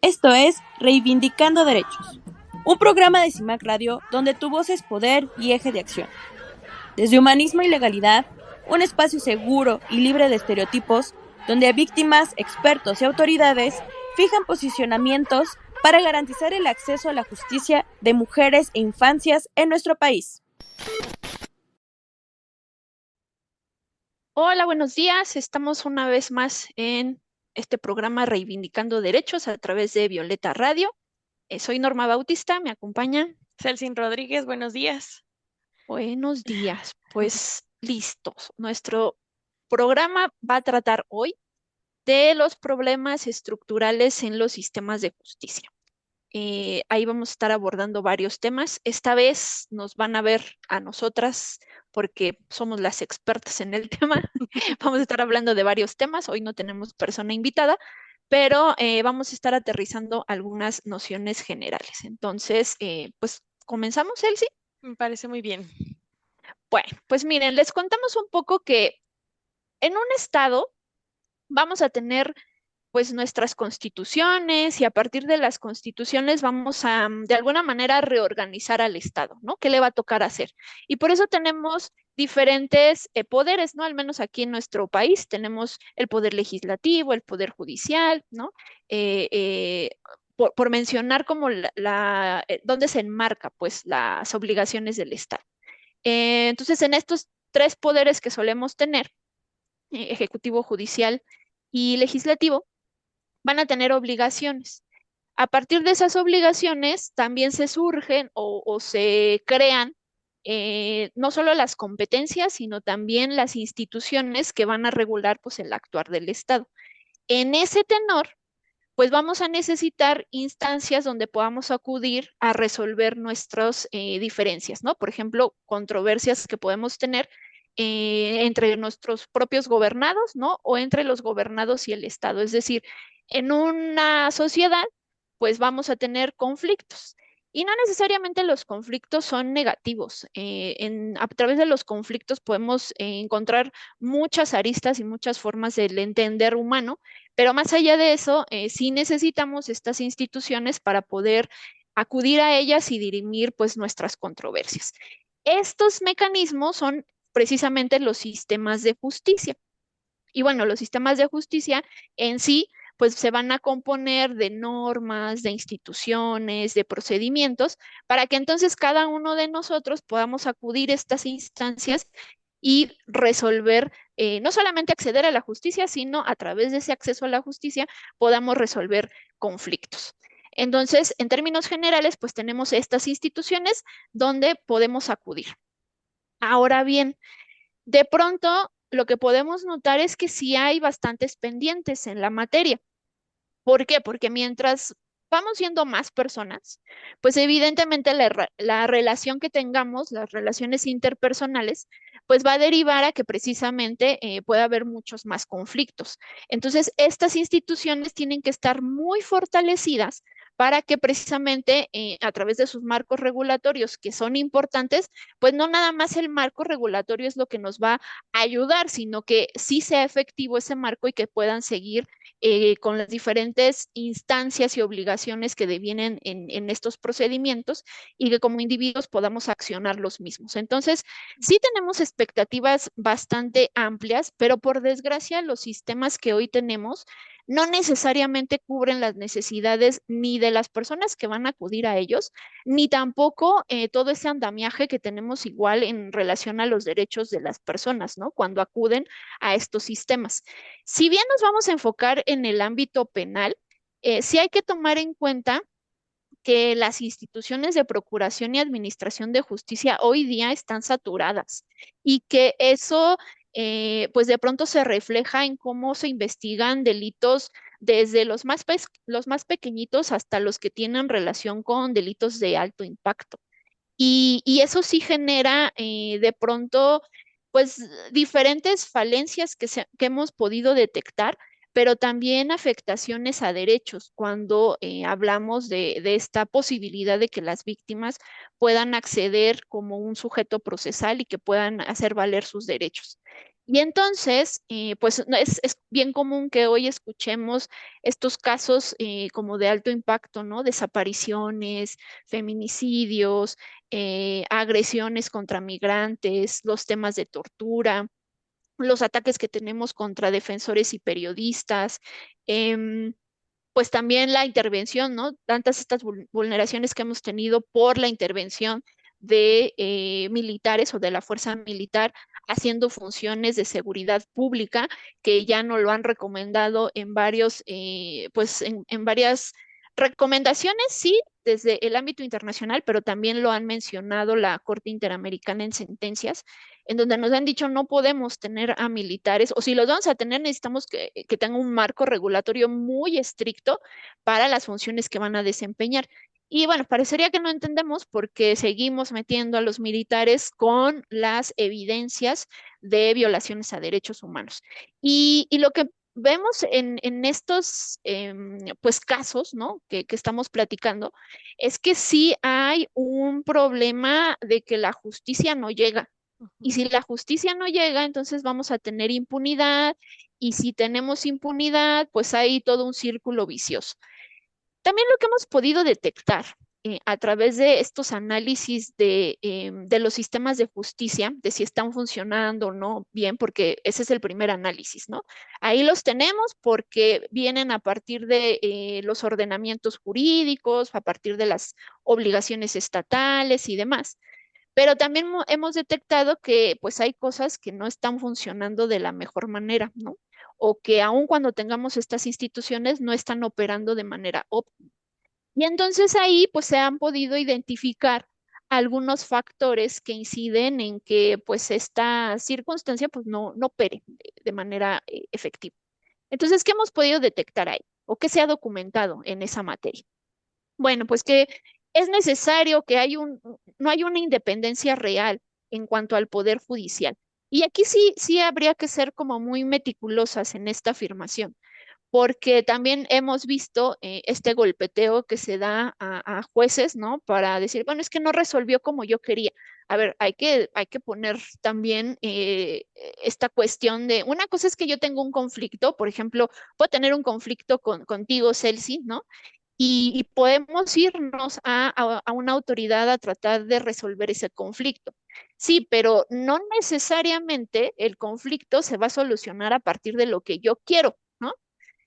Esto es Reivindicando Derechos, un programa de CIMAC Radio donde tu voz es poder y eje de acción. Desde humanismo y legalidad, un espacio seguro y libre de estereotipos, donde víctimas, expertos y autoridades fijan posicionamientos para garantizar el acceso a la justicia de mujeres e infancias en nuestro país. Hola, buenos días. Estamos una vez más en este programa Reivindicando Derechos a través de Violeta Radio. Soy Norma Bautista, me acompaña. Celsin Rodríguez, buenos días. Buenos días. Pues listos. Nuestro programa va a tratar hoy de los problemas estructurales en los sistemas de justicia. Ahí vamos a estar abordando varios temas. Esta vez nos van a ver a nosotras porque somos las expertas en el tema. Vamos a estar hablando de varios temas. Hoy no tenemos persona invitada, pero vamos a estar aterrizando algunas nociones generales. Entonces, pues comenzamos, Elsie. Me parece muy bien. Bueno, pues miren, les contamos un poco que en un estado vamos a tener pues nuestras constituciones y a partir de las constituciones vamos a, de alguna manera, reorganizar al Estado, ¿no? ¿Qué le va a tocar hacer? Y por eso tenemos diferentes poderes, ¿no? Al menos aquí en nuestro país tenemos el poder legislativo, el poder judicial, ¿no? Eh, eh, por mencionar como dónde se enmarca, pues, las obligaciones del Estado. Entonces, en estos tres poderes que solemos tener, ejecutivo, judicial y legislativo, van a tener obligaciones. A partir de esas obligaciones también se surgen o se crean no solo las competencias, sino también las instituciones que van a regular pues, el actuar del Estado. En ese tenor, pues vamos a necesitar instancias donde podamos acudir a resolver nuestras diferencias, ¿no? Por ejemplo, controversias que podemos tener entre nuestros propios gobernados, ¿no? O entre los gobernados y el Estado. Es decir, en una sociedad, pues vamos a tener conflictos. Y no necesariamente los conflictos son negativos. A través de los conflictos podemos encontrar muchas aristas y muchas formas del entender humano, pero más allá de eso, sí necesitamos estas instituciones para poder acudir a ellas y dirimir pues nuestras controversias. Estos mecanismos son precisamente los sistemas de justicia. Y bueno, los sistemas de justicia en sí, pues se van a componer de normas, de instituciones, de procedimientos, para que entonces cada uno de nosotros podamos acudir a estas instancias y resolver, no solamente acceder a la justicia, sino a través de ese acceso a la justicia podamos resolver conflictos. Entonces, en términos generales, pues tenemos estas instituciones donde podemos acudir. Ahora bien, de pronto, lo que podemos notar es que sí hay bastantes pendientes en la materia. ¿Por qué? Porque mientras vamos siendo más personas, pues evidentemente la relación que tengamos, las relaciones interpersonales, pues va a derivar a que precisamente pueda haber muchos más conflictos. Entonces, estas instituciones tienen que estar muy fortalecidas para que precisamente a través de sus marcos regulatorios, que son importantes, pues no nada más el marco regulatorio es lo que nos va a ayudar, sino que sí sea efectivo ese marco y que puedan seguir con las diferentes instancias y obligaciones que devienen en estos procedimientos y que como individuos podamos accionar los mismos. Entonces, sí tenemos expectativas bastante amplias, pero por desgracia los sistemas que hoy tenemos no necesariamente cubren las necesidades ni de las personas que van a acudir a ellos, ni tampoco todo ese andamiaje que tenemos igual en relación a los derechos de las personas, ¿no? Cuando acuden a estos sistemas. Si bien nos vamos a enfocar en el ámbito penal, sí hay que tomar en cuenta que las instituciones de procuración y administración de justicia hoy día están saturadas y que eso, pues de pronto se refleja en cómo se investigan delitos desde los más pequeñitos hasta los que tienen relación con delitos de alto impacto. Y eso sí genera de pronto, pues, diferentes falencias que hemos podido detectar, pero también afectaciones a derechos cuando hablamos de esta posibilidad de que las víctimas puedan acceder como un sujeto procesal y que puedan hacer valer sus derechos. Y entonces, pues es bien común que hoy escuchemos estos casos como de alto impacto, ¿no? Desapariciones, feminicidios, agresiones contra migrantes, los temas de tortura, los ataques que tenemos contra defensores y periodistas. em, pues también la intervención, ¿no? Tantas estas vulneraciones que hemos tenido por la intervención de militares o de la fuerza militar haciendo funciones de seguridad pública que ya no lo han recomendado en varios, pues en varias recomendaciones, sí, desde el ámbito internacional, pero también lo han mencionado la Corte Interamericana en sentencias, en donde nos han dicho no podemos tener a militares, o si los vamos a tener, necesitamos que tenga un marco regulatorio muy estricto para las funciones que van a desempeñar. Y bueno, parecería que no entendemos porque seguimos metiendo a los militares con las evidencias de violaciones a derechos humanos. Y lo que vemos en estos pues casos, ¿no? Que estamos platicando, es que sí hay un problema de que la justicia no llega. Y Ujú. si la justicia no llega, entonces vamos a tener impunidad. Y si tenemos impunidad, pues hay todo un círculo vicioso. También lo que hemos podido detectar a través de estos análisis de los sistemas de justicia, de si están funcionando o no bien, porque ese es el primer análisis, ¿no? Ahí los tenemos porque vienen a partir de los ordenamientos jurídicos, a partir de las obligaciones estatales y demás. Pero también hemos detectado que pues hay cosas que no están funcionando de la mejor manera, ¿no? O que aun cuando tengamos estas instituciones no están operando de manera óptima. Y entonces ahí pues se han podido identificar algunos factores que inciden en que pues esta circunstancia pues no opere de manera efectiva. Entonces, ¿qué hemos podido detectar ahí? ¿O qué se ha documentado en esa materia? Bueno, pues que es necesario que no hay una independencia real en cuanto al poder judicial. Y aquí sí habría que ser como muy meticulosas en esta afirmación, porque también hemos visto este golpeteo que se da a jueces, ¿no? Para decir, bueno, es que no resolvió como yo quería. A ver, hay que poner también esta cuestión de, una cosa es que yo tengo un conflicto, por ejemplo, puedo tener un conflicto contigo, Celsi, ¿no? Y podemos irnos a una autoridad a tratar de resolver ese conflicto. Sí, pero no necesariamente el conflicto se va a solucionar a partir de lo que yo quiero, ¿no?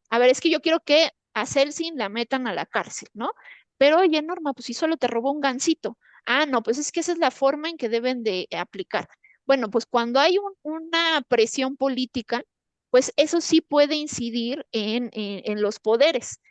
A ver, es que yo quiero que a Celsin la metan a la cárcel, ¿no? Pero oye, Norma, pues si solo te robó un gansito. Ah, no, pues es que esa es la forma en que deben de aplicar. Bueno, pues cuando hay una presión política, pues eso sí puede incidir en los poderes.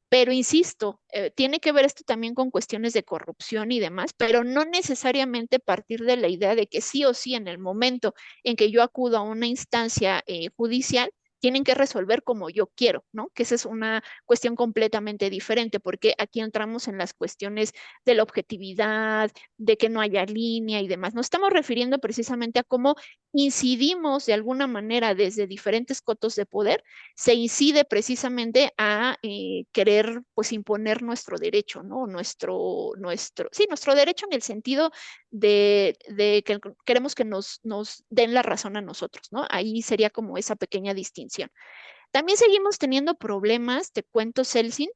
Pero insisto, tiene que ver esto también con cuestiones de corrupción y demás, pero no necesariamente partir de la idea de que sí o sí en el momento en que yo acudo a una instancia judicial, tienen que resolver como yo quiero, ¿no? Que esa es una cuestión completamente diferente, porque aquí entramos en las cuestiones de la objetividad, de que no haya línea y demás. Nos estamos refiriendo precisamente a cómo incidimos de alguna manera desde diferentes cotos de poder, se incide precisamente a querer pues imponer nuestro derecho, ¿no? Sí, nuestro derecho en el sentido de que queremos que nos den la razón a nosotros, ¿no? Ahí sería como esa pequeña distinción. También seguimos teniendo problemas, te cuento, Celsin,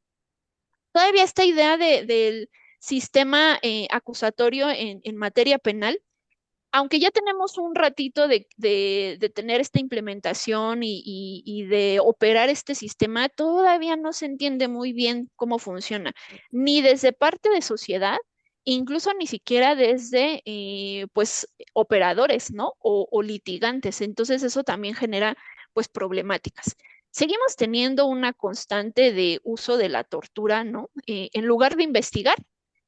todavía esta idea del sistema acusatorio en materia penal, aunque ya tenemos un ratito de tener esta implementación y de operar este sistema, todavía no se entiende muy bien cómo funciona, ni desde parte de sociedad, incluso ni siquiera desde, pues, operadores, ¿no? O litigantes. Entonces eso también genera, pues, problemáticas. Seguimos teniendo una constante de uso de la tortura, ¿no? En lugar de investigar,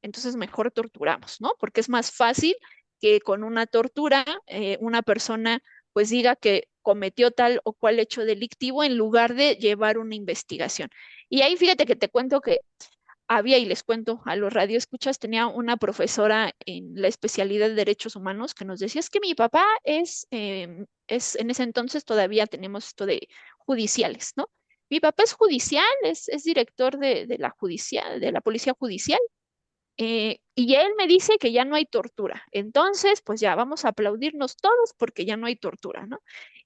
entonces mejor torturamos, ¿no? Porque es más fácil que con una tortura una persona pues diga que cometió tal o cual hecho delictivo en lugar de llevar una investigación. Y ahí fíjate que te cuento que había, y les cuento a los radioescuchas, tenía una profesora en la especialidad de derechos humanos que nos decía, es que mi papá es en ese entonces todavía tenemos esto de judiciales, ¿no? Mi papá es judicial, es director de la judicial, de la policía judicial, y él me dice que ya no hay tortura. Entonces, pues ya vamos a aplaudirnos todos porque ya no hay tortura, ¿no?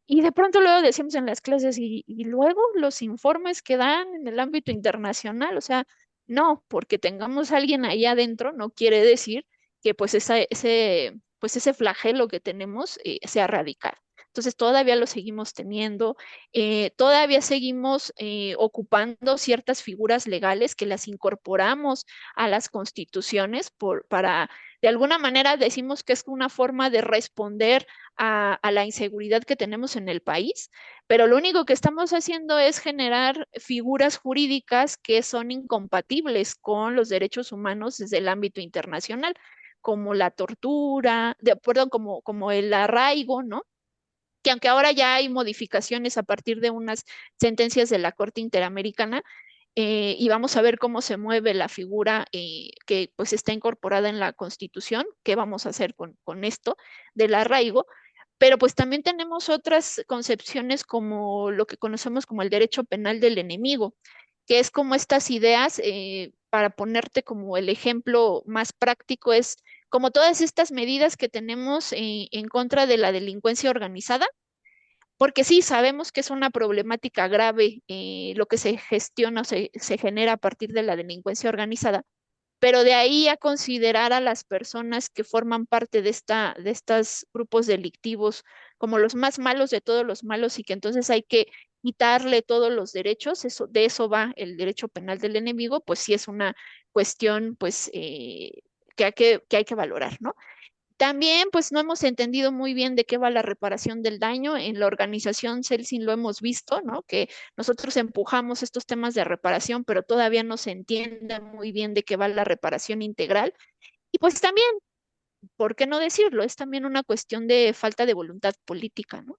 Y de pronto luego decimos en las clases, y luego los informes que dan en el ámbito internacional, o sea, no, porque tengamos a alguien ahí adentro, no quiere decir que pues ese flagelo que tenemos sea radical. Entonces todavía lo seguimos teniendo, todavía seguimos ocupando ciertas figuras legales que las incorporamos a las constituciones para, de alguna manera decimos que es una forma de responder a la inseguridad que tenemos en el país, pero lo único que estamos haciendo es generar figuras jurídicas que son incompatibles con los derechos humanos desde el ámbito internacional, como la tortura, perdón, como el arraigo, ¿no? Que aunque ahora ya hay modificaciones a partir de unas sentencias de la Corte Interamericana, y vamos a ver cómo se mueve la figura que pues está incorporada en la Constitución, qué vamos a hacer con esto del arraigo, pero pues también tenemos otras concepciones como lo que conocemos como el derecho penal del enemigo, que es como estas ideas, para ponerte como el ejemplo más práctico, es como todas estas medidas que tenemos en contra de la delincuencia organizada, porque sí, sabemos que es una problemática grave lo que se gestiona o se genera a partir de la delincuencia organizada, pero de ahí a considerar a las personas que forman parte de estos grupos delictivos como los más malos de todos los malos y que entonces hay que quitarle todos los derechos, de eso va el derecho penal del enemigo, pues sí es una cuestión pues que hay que valorar, ¿no? También, pues no hemos entendido muy bien de qué va la reparación del daño. En la organización Celsin lo hemos visto, ¿no? Que nosotros empujamos estos temas de reparación, pero todavía no se entiende muy bien de qué va la reparación integral. Y pues también, ¿por qué no decirlo? Es también una cuestión de falta de voluntad política, ¿no?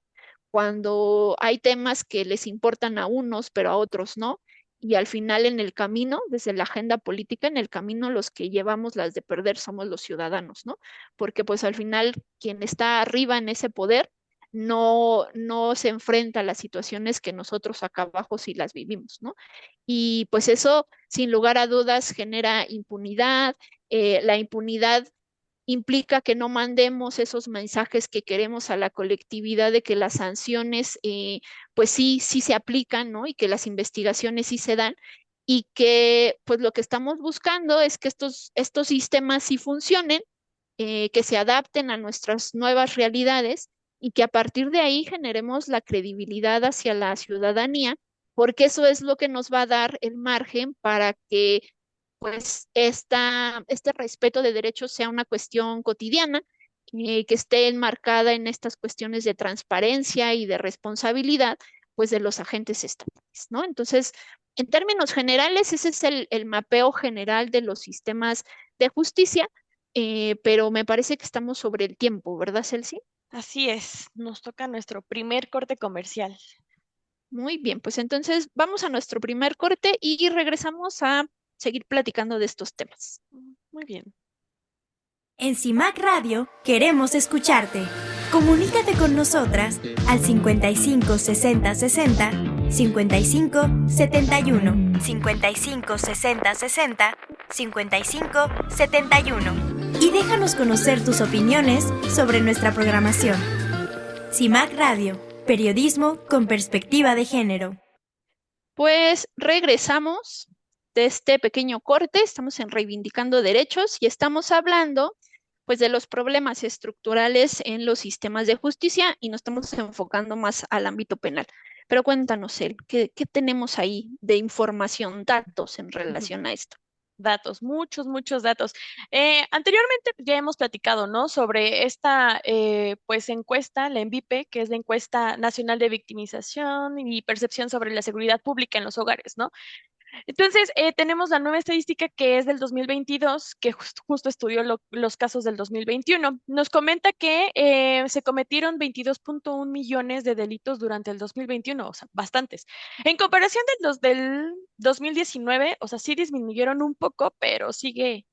Cuando hay temas que les importan a unos, pero a otros no. Y al final en el camino, desde la agenda política, en el camino los que llevamos las de perder somos los ciudadanos, ¿no? Porque pues al final quien está arriba en ese poder no se enfrenta a las situaciones que nosotros acá abajo sí las vivimos, ¿no? Y pues eso, sin lugar a dudas, genera impunidad. La impunidad implica que no mandemos esos mensajes que queremos a la colectividad de que las sanciones, pues sí, sí se aplican, ¿no? Y que las investigaciones sí se dan y que pues lo que estamos buscando es que estos sistemas sí funcionen, que se adapten a nuestras nuevas realidades y que a partir de ahí generemos la credibilidad hacia la ciudadanía, porque eso es lo que nos va a dar el margen para que pues este respeto de derechos sea una cuestión cotidiana, que esté enmarcada en estas cuestiones de transparencia y de responsabilidad, pues de los agentes estatales, ¿no? Entonces, en términos generales, ese es el mapeo general de los sistemas de justicia, pero me parece que estamos sobre el tiempo, ¿verdad, Celsi? Así es, nos toca nuestro primer corte comercial. Muy bien, pues entonces vamos a nuestro primer corte y regresamos a seguir platicando de estos temas. Muy bien. En CIMAC Radio queremos escucharte. Comunícate con nosotras al 55 60 60 55 71 55 60 60 55 71 y déjanos conocer tus opiniones sobre nuestra programación. CIMAC Radio, periodismo con perspectiva de género. Pues regresamos de este pequeño corte, estamos en Reivindicando Derechos y estamos hablando pues de los problemas estructurales en los sistemas de justicia y nos estamos enfocando más al ámbito penal. Pero cuéntanos, El, ¿qué tenemos ahí de información, datos en relación a esto? Datos, muchos datos. Anteriormente ya hemos platicado, ¿no? Sobre esta, pues, encuesta, la ENVIPE, que es la Encuesta Nacional de Victimización y Percepción sobre la Seguridad Pública en los Hogares, ¿no? Entonces, tenemos la nueva estadística que es del 2022, que justo estudió los casos del 2021. Nos comenta que se cometieron 22.1 millones de delitos durante el 2021, o sea, bastantes. En comparación del 2019, o sea, sí disminuyeron un poco, pero sigue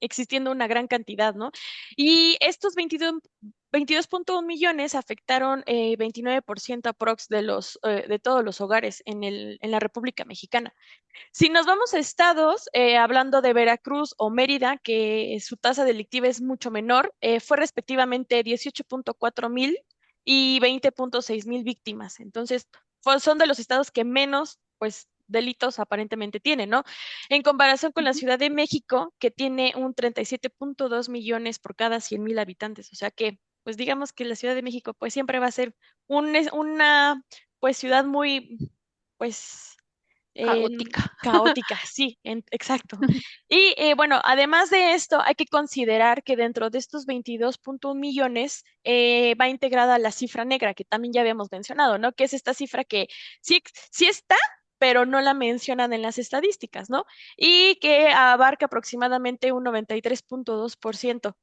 existiendo una gran cantidad, ¿no? Y estos 22.1 millones afectaron 29% aprox de todos los hogares en la República Mexicana. Si nos vamos a estados, hablando de Veracruz o Mérida, que su tasa delictiva es mucho menor, fue respectivamente 18.4 mil y 20.6 mil víctimas. Entonces, pues, son de los estados que menos, pues, delitos aparentemente tienen, ¿no? En comparación con la Ciudad de México, que tiene un 37.2 millones por cada 100,000 habitantes. O sea que, pues, digamos que la Ciudad de México, pues, siempre va a ser una, pues, ciudad muy, pues, Caótica. caótica, sí, exacto. Y bueno, además de esto, hay que considerar que dentro de estos 22.1 millones va integrada la cifra negra, que también ya habíamos mencionado, ¿no? Que es esta cifra que sí, sí está, pero no la mencionan en las estadísticas, ¿no? Y que abarca aproximadamente un 93.2%.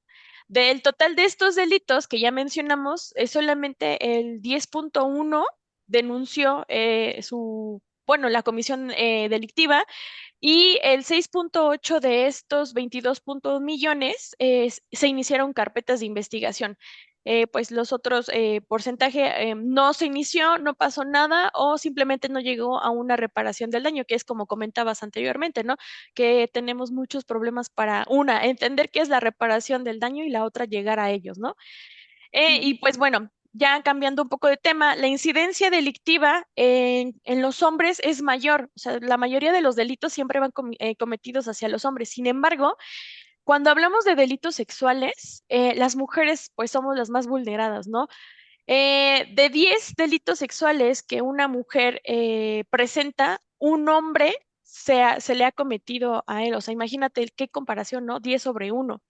Del total de estos delitos que ya mencionamos, es solamente el 10.1 denunció bueno, la comisión delictiva, y el 6.8 de estos 22.1 millones se iniciaron carpetas de investigación. Pues los otros porcentaje no se inició, no pasó nada o simplemente no llegó a una reparación del daño, que es como comentabas anteriormente, ¿no? Que tenemos muchos problemas para, una, entender qué es la reparación del daño y la otra, llegar a ellos, ¿no? Y pues bueno, ya cambiando un poco de tema, la incidencia delictiva en los hombres es mayor. O sea, la mayoría de los delitos siempre van cometidos hacia los hombres. Sin embargo, cuando hablamos de delitos sexuales, las mujeres pues somos las más vulneradas, ¿no? De 10 delitos sexuales que una mujer presenta, un hombre se le ha cometido a él. O sea, imagínate qué comparación, ¿no? 10/1.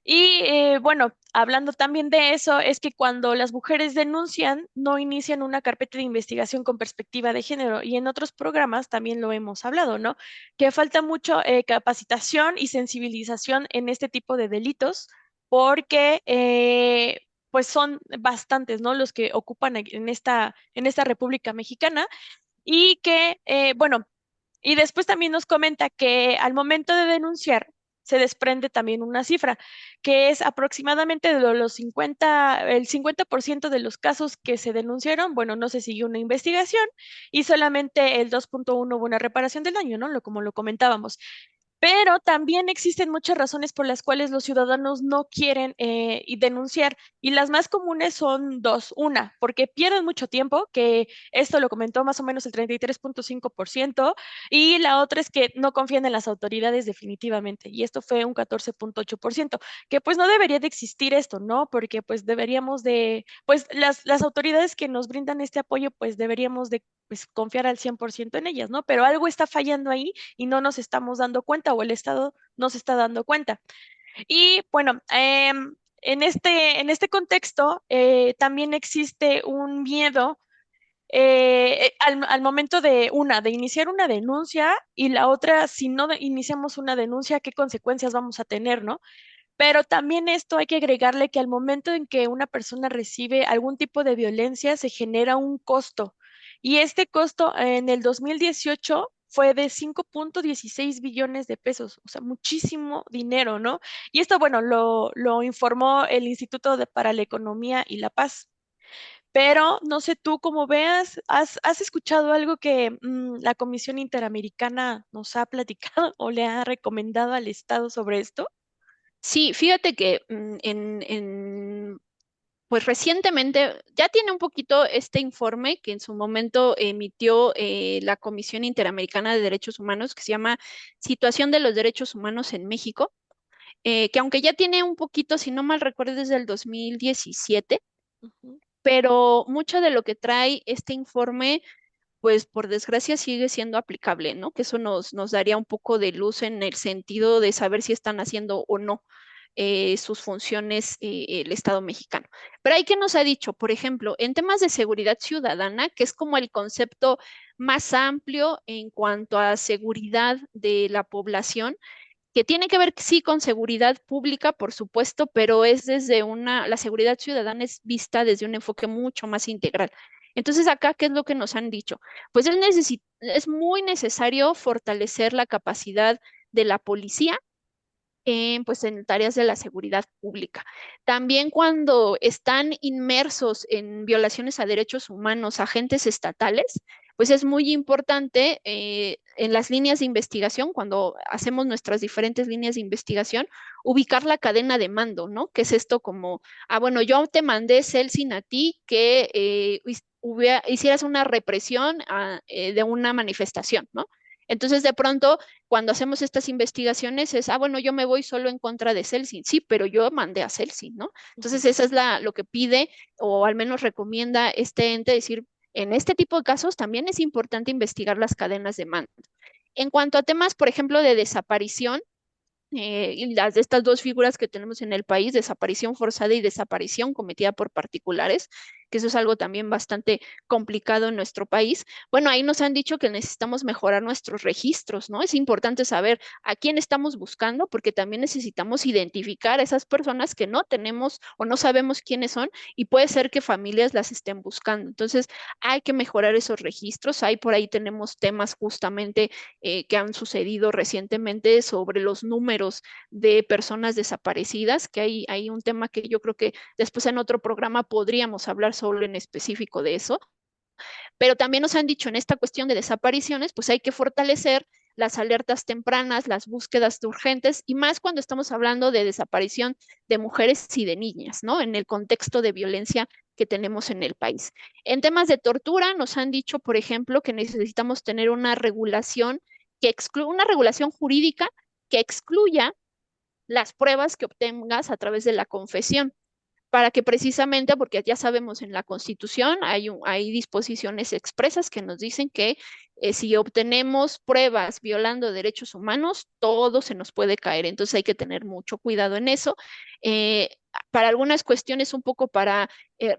Y bueno, hablando también de eso, es que cuando las mujeres denuncian, no inician una carpeta de investigación con perspectiva de género. Y en otros programas también lo hemos hablado, ¿no? Que falta mucho capacitación y sensibilización en este tipo de delitos, porque pues son bastantes, ¿no? Los que ocupan en esta República Mexicana. Y que, bueno, y después también nos comenta que al momento de denunciar se desprende también una cifra, que es aproximadamente de los 50, el 50% de los casos que se denunciaron, bueno, no se siguió una investigación y solamente el 2.1 hubo una reparación del daño, ¿no? Como lo comentábamos. Pero también existen muchas razones por las cuales los ciudadanos no quieren y denunciar, y las más comunes son dos. Una, porque pierden mucho tiempo, que esto lo comentó más o menos el 33.5%, y la otra es que no confían en las autoridades definitivamente, y esto fue un 14.8%, que pues no debería de existir esto, ¿no? Porque pues deberíamos de, pues las autoridades que nos brindan este apoyo, pues deberíamos de pues, confiar al 100% en ellas, ¿no? Pero algo está fallando ahí y no nos estamos dando cuenta o el Estado no se está dando cuenta. Y bueno, en este contexto también existe un miedo al momento de iniciar una denuncia, y la otra, si no iniciamos una denuncia, ¿qué consecuencias vamos a tener, no? Pero también esto hay que agregarle que al momento en que una persona recibe algún tipo de violencia, se genera un costo. Y este costo en el 2018 fue de 5.16 billones de pesos, o sea, muchísimo dinero, ¿no? Y esto, bueno, lo informó el Instituto para la Economía y la Paz. Pero no sé tú cómo veas, ¿has escuchado algo que la Comisión Interamericana nos ha platicado o le ha recomendado al Estado sobre esto? Sí, fíjate que pues recientemente ya tiene un poquito este informe que en su momento emitió la Comisión Interamericana de Derechos Humanos, que se llama Situación de los Derechos Humanos en México, que aunque ya tiene un poquito, si no mal recuerdo, desde el 2017, Ujú. pero mucho de lo que trae este informe, pues por desgracia sigue siendo aplicable, ¿no? Que eso nos daría un poco de luz en el sentido de saber si están haciendo o no sus funciones el Estado mexicano. Pero hay que nos ha dicho, por ejemplo, en temas de seguridad ciudadana, que es como el concepto más amplio en cuanto a seguridad de la población, que tiene que ver, sí, con seguridad pública, por supuesto, pero es la seguridad ciudadana es vista desde un enfoque mucho más integral. Entonces, acá, ¿qué es lo que nos han dicho? Pues es muy necesario fortalecer la capacidad de la policía pues en tareas de la seguridad pública. También cuando están inmersos en violaciones a derechos humanos agentes estatales, pues es muy importante en las líneas de investigación, cuando hacemos nuestras diferentes líneas de investigación, ubicar la cadena de mando, ¿no? Que es esto como, bueno, yo te mandé, Celsin, a ti que hicieras una represión de una manifestación, ¿no? Entonces, de pronto, cuando hacemos estas investigaciones es, bueno, yo me voy solo en contra de Celsin, sí, pero yo mandé a Celsin, ¿no? Entonces, esa es lo que pide o al menos recomienda este ente, decir, en este tipo de casos también es importante investigar las cadenas de mando. En cuanto a temas, por ejemplo, de desaparición, y las de estas dos figuras que tenemos en el país, desaparición forzada y desaparición cometida por particulares, que eso es algo también bastante complicado en nuestro país. Bueno, ahí nos han dicho que necesitamos mejorar nuestros registros, ¿no? Es importante saber a quién estamos buscando, porque también necesitamos identificar a esas personas que no tenemos o no sabemos quiénes son, y puede ser que familias las estén buscando. Entonces, hay que mejorar esos registros. Ahí por ahí tenemos temas justamente que han sucedido recientemente sobre los números de personas desaparecidas, que hay un tema que yo creo que después en otro programa podríamos hablar solo en específico de eso. Pero también nos han dicho en esta cuestión de desapariciones, pues hay que fortalecer las alertas tempranas, las búsquedas de urgentes, y más cuando estamos hablando de desaparición de mujeres y de niñas, ¿no? En el contexto de violencia que tenemos en el país. En temas de tortura, nos han dicho, por ejemplo, que necesitamos tener una regulación una regulación jurídica que excluya las pruebas que obtengas a través de la confesión, para que precisamente, porque ya sabemos en la Constitución hay disposiciones expresas que nos dicen que si obtenemos pruebas violando derechos humanos, todo se nos puede caer. Entonces hay que tener mucho cuidado en eso. Eh, para algunas cuestiones, un poco para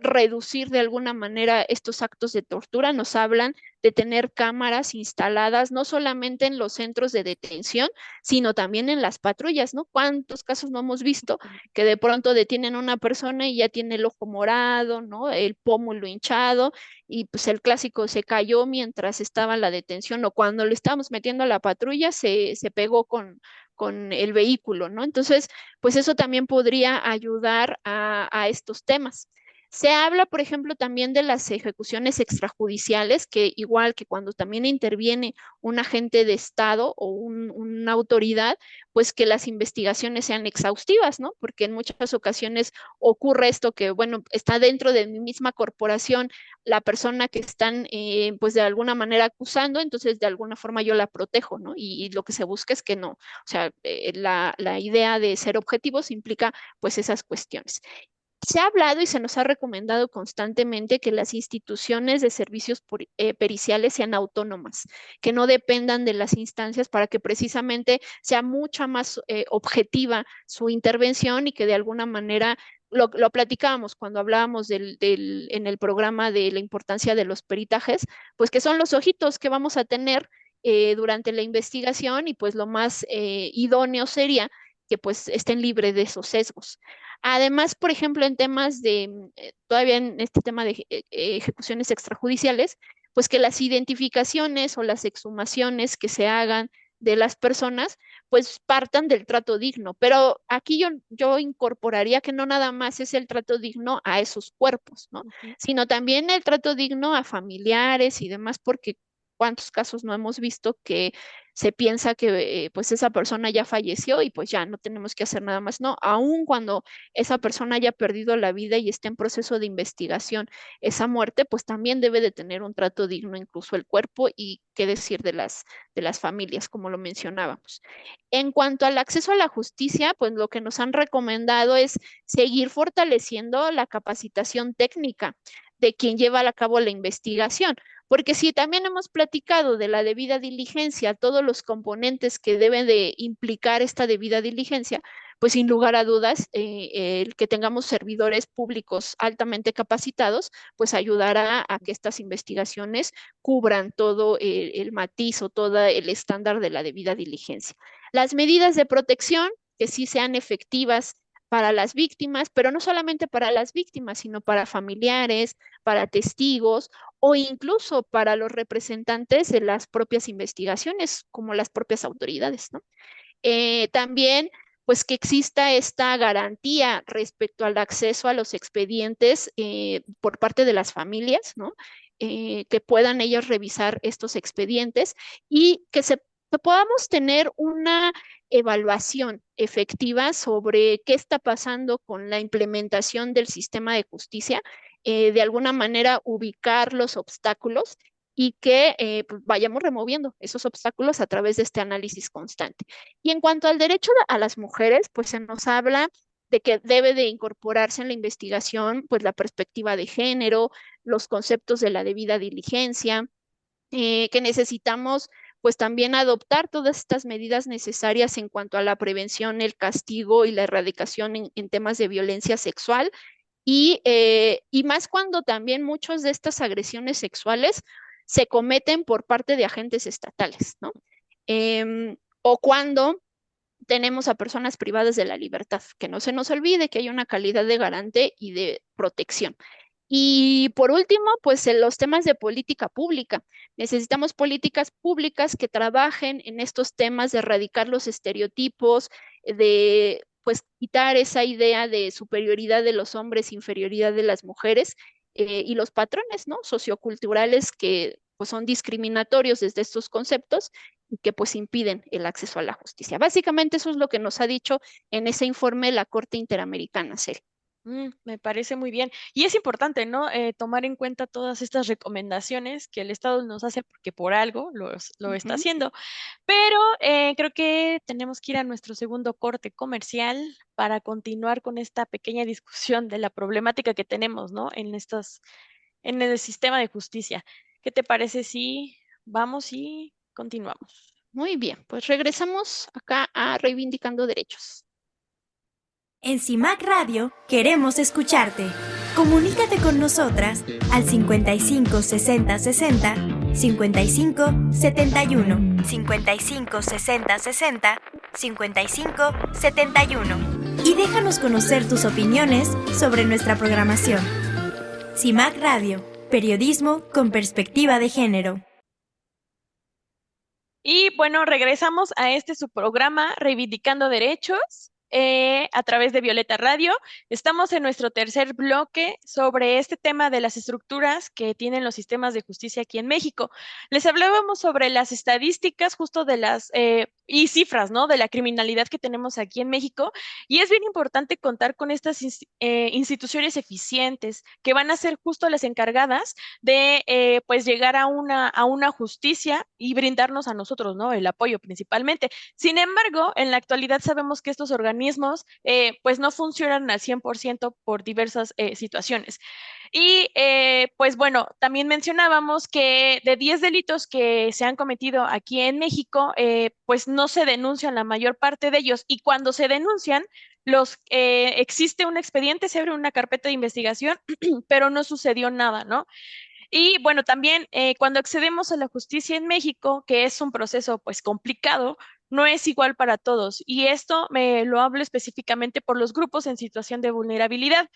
reducir de alguna manera estos actos de tortura, nos hablan de tener cámaras instaladas no solamente en los centros de detención, sino también en las patrullas, ¿no? ¿Cuántos casos no hemos visto que de pronto detienen a una persona y ya tiene el ojo morado, ¿no? El pómulo hinchado, y pues el clásico se cayó mientras estaba en la detención, o cuando lo estábamos metiendo a la patrulla se pegó con el vehículo, ¿no? Entonces, pues eso también podría ayudar a estos temas. Se habla, por ejemplo, también de las ejecuciones extrajudiciales, que igual que cuando también interviene un agente de Estado o una autoridad, pues que las investigaciones sean exhaustivas, ¿no? Porque en muchas ocasiones ocurre esto que, bueno, está dentro de mi misma corporación la persona que están, pues de alguna manera acusando, entonces de alguna forma yo la protejo, ¿no? Y lo que se busca es que no, o sea, la idea de ser objetivos implica pues esas cuestiones. Se ha hablado y se nos ha recomendado constantemente que las instituciones de servicios periciales sean autónomas, que no dependan de las instancias, para que precisamente sea mucha más objetiva su intervención, y que de alguna manera lo platicábamos cuando hablábamos en el programa de la importancia de los peritajes, pues que son los ojitos que vamos a tener durante la investigación, y pues lo más idóneo sería que pues estén libres de esos sesgos. Además, por ejemplo, en temas todavía en este tema de ejecuciones extrajudiciales, pues que las identificaciones o las exhumaciones que se hagan de las personas, pues partan del trato digno. Pero aquí yo incorporaría que no nada más es el trato digno a esos cuerpos, ¿no? Sino también el trato digno a familiares y demás, porque cuántos casos no hemos visto que se piensa que pues esa persona ya falleció y pues ya no tenemos que hacer nada más. No, aun cuando esa persona haya perdido la vida y esté en proceso de investigación esa muerte, pues también debe de tener un trato digno, incluso el cuerpo, y qué decir de las familias, como lo mencionábamos. En cuanto al acceso a la justicia, pues lo que nos han recomendado es seguir fortaleciendo la capacitación técnica de quien lleva a cabo la investigación. Porque si también hemos platicado de la debida diligencia, todos los componentes que deben de implicar esta debida diligencia, pues sin lugar a dudas, el que tengamos servidores públicos altamente capacitados, pues ayudará a que estas investigaciones cubran todo el matiz o todo el estándar de la debida diligencia. Las medidas de protección, que sí sean efectivas para las víctimas, pero no solamente para las víctimas, sino para familiares, para testigos, o incluso para los representantes de las propias investigaciones, como las propias autoridades, ¿no? También, pues que exista esta garantía respecto al acceso a los expedientes por parte de las familias, ¿no? que puedan ellas revisar estos expedientes y que podamos tener una evaluación efectiva sobre qué está pasando con la implementación del sistema de justicia, de alguna manera ubicar los obstáculos y que pues vayamos removiendo esos obstáculos a través de este análisis constante. Y en cuanto al derecho a las mujeres, pues se nos habla de que debe de incorporarse en la investigación pues la perspectiva de género, los conceptos de la debida diligencia, que necesitamos pues también adoptar todas estas medidas necesarias en cuanto a la prevención, el castigo y la erradicación en temas de violencia sexual y más cuando también muchas de estas agresiones sexuales se cometen por parte de agentes estatales, ¿no? O cuando tenemos a personas privadas de la libertad, que no se nos olvide que hay una calidad de garante y de protección. Y por último, pues en los temas de política pública. Necesitamos políticas públicas que trabajen en estos temas de erradicar los estereotipos, de pues quitar esa idea de superioridad de los hombres, inferioridad de las mujeres y los patrones, ¿no? Socioculturales que pues son discriminatorios desde estos conceptos y que pues impiden el acceso a la justicia. Básicamente eso es lo que nos ha dicho en ese informe la Corte Interamericana, Cel. Me parece muy bien. Y es importante, ¿no? Tomar en cuenta todas estas recomendaciones que el Estado nos hace porque por algo lo está haciendo. Pero creo que tenemos que ir a nuestro segundo corte comercial para continuar con esta pequeña discusión de la problemática que tenemos, ¿no? En el sistema de justicia. ¿Qué te parece si vamos y continuamos? Muy bien, pues regresamos acá a Reivindicando Derechos. En CIMAC Radio queremos escucharte. Comunícate con nosotras al 55 60 60 55 71 55 60 60 55 71 y déjanos conocer tus opiniones sobre nuestra programación. CIMAC Radio, periodismo con perspectiva de género. Y bueno, regresamos a su programa Reivindicando Derechos a través de Violeta Radio. Estamos en nuestro tercer bloque sobre este tema de las estructuras que tienen los sistemas de justicia aquí en México. Les hablábamos sobre las estadísticas justo de y cifras, ¿no? De la criminalidad que tenemos aquí en México. Y es bien importante contar con estas instituciones eficientes que van a ser justo las encargadas de pues llegar a una justicia y brindarnos a nosotros, ¿no? El apoyo principalmente. Sin embargo, en la actualidad sabemos que estos organismos pues no funcionan al 100% por diversas situaciones. Y pues bueno, también mencionábamos que de 10 delitos que se han cometido aquí en México, pues no se denuncian la mayor parte de ellos y cuando se denuncian, existe un expediente, se abre una carpeta de investigación, pero no sucedió nada, ¿no? Y bueno, también cuando accedemos a la justicia en México, que es un proceso pues complicado, no es igual para todos. Y esto me lo hablo específicamente por los grupos en situación de vulnerabilidad,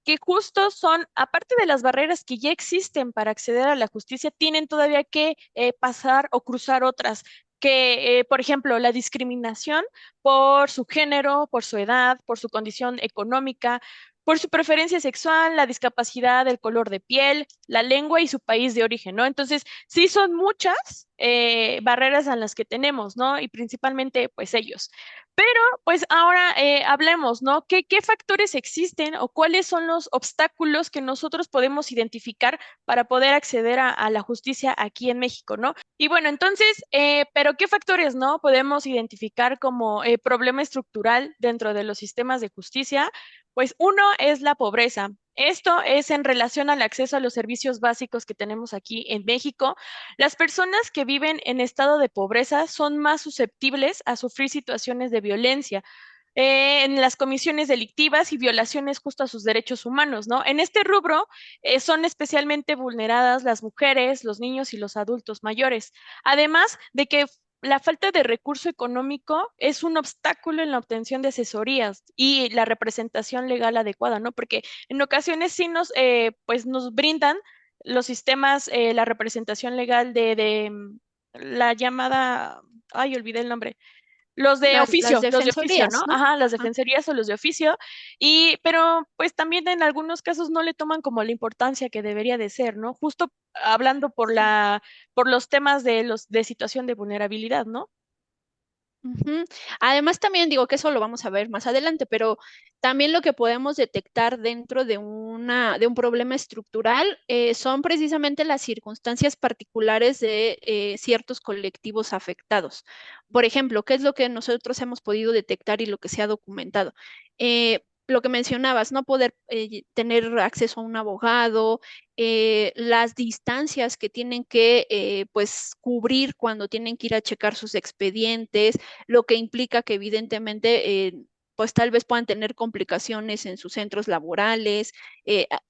que justo son, aparte de las barreras que ya existen para acceder a la justicia, tienen todavía que pasar o cruzar otras que, por ejemplo, la discriminación por su género, por su edad, por su condición económica, por su preferencia sexual, la discapacidad, el color de piel, la lengua y su país de origen, ¿no? Entonces, sí son muchas barreras a las que tenemos, ¿no? Y principalmente, pues ellos. Pero, pues ahora hablemos, ¿no? ¿Qué factores existen o cuáles son los obstáculos que nosotros podemos identificar para poder acceder a la justicia aquí en México, ¿no? Y bueno, entonces, pero ¿qué factores, no? Podemos identificar como problema estructural dentro de los sistemas de justicia. Pues uno es la pobreza. Esto es en relación al acceso a los servicios básicos que tenemos aquí en México. Las personas que viven en estado de pobreza son más susceptibles a sufrir situaciones de violencia en las comisiones delictivas y violaciones justo a sus derechos humanos, ¿no? En este rubro son especialmente vulneradas las mujeres, los niños y los adultos mayores. Además de que la falta de recurso económico es un obstáculo en la obtención de asesorías y la representación legal adecuada, ¿no? Porque en ocasiones sí pues nos brindan los sistemas, la representación legal de la llamada, ay, olvidé el nombre, Los de Las oficio, los de oficio, ¿no? defensorías, ¿no? Ajá, las Ajá. defensorías o los de oficio. Pero pues también en algunos casos no le toman como la importancia que debería de ser, ¿no? Justo hablando por los temas de situación de vulnerabilidad, ¿no? Ujú. Además, también digo que eso lo vamos a ver más adelante, pero también lo que podemos detectar dentro de de un problema estructural son precisamente las circunstancias particulares de ciertos colectivos afectados. Por ejemplo, ¿qué es lo que nosotros hemos podido detectar y lo que se ha documentado? Lo que mencionabas, no poder tener acceso a un abogado, las distancias que tienen que pues cubrir cuando tienen que ir a checar sus expedientes, lo que implica que evidentemente pues tal vez puedan tener complicaciones en sus centros laborales.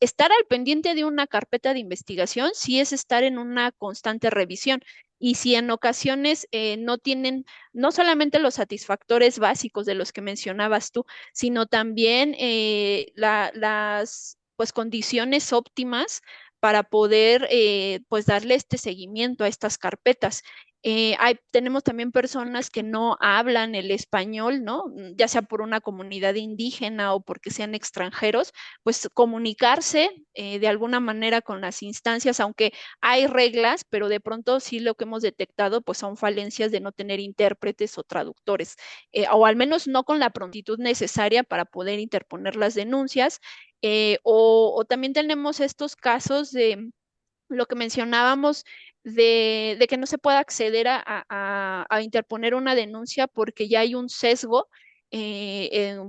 Estar al pendiente de una carpeta de investigación sí es estar en una constante revisión. Y si en ocasiones no tienen no solamente los satisfactores básicos de los que mencionabas tú, sino también las pues condiciones óptimas para poder pues darle este seguimiento a estas carpetas. Tenemos también personas que no hablan el español, ¿no? Ya sea por una comunidad indígena o porque sean extranjeros, pues comunicarse de alguna manera con las instancias, aunque hay reglas, pero de pronto sí lo que hemos detectado pues son falencias de no tener intérpretes o traductores, o al menos no con la prontitud necesaria para poder interponer las denuncias. O también tenemos estos casos de lo que mencionábamos de que no se pueda acceder a interponer una denuncia porque ya hay un sesgo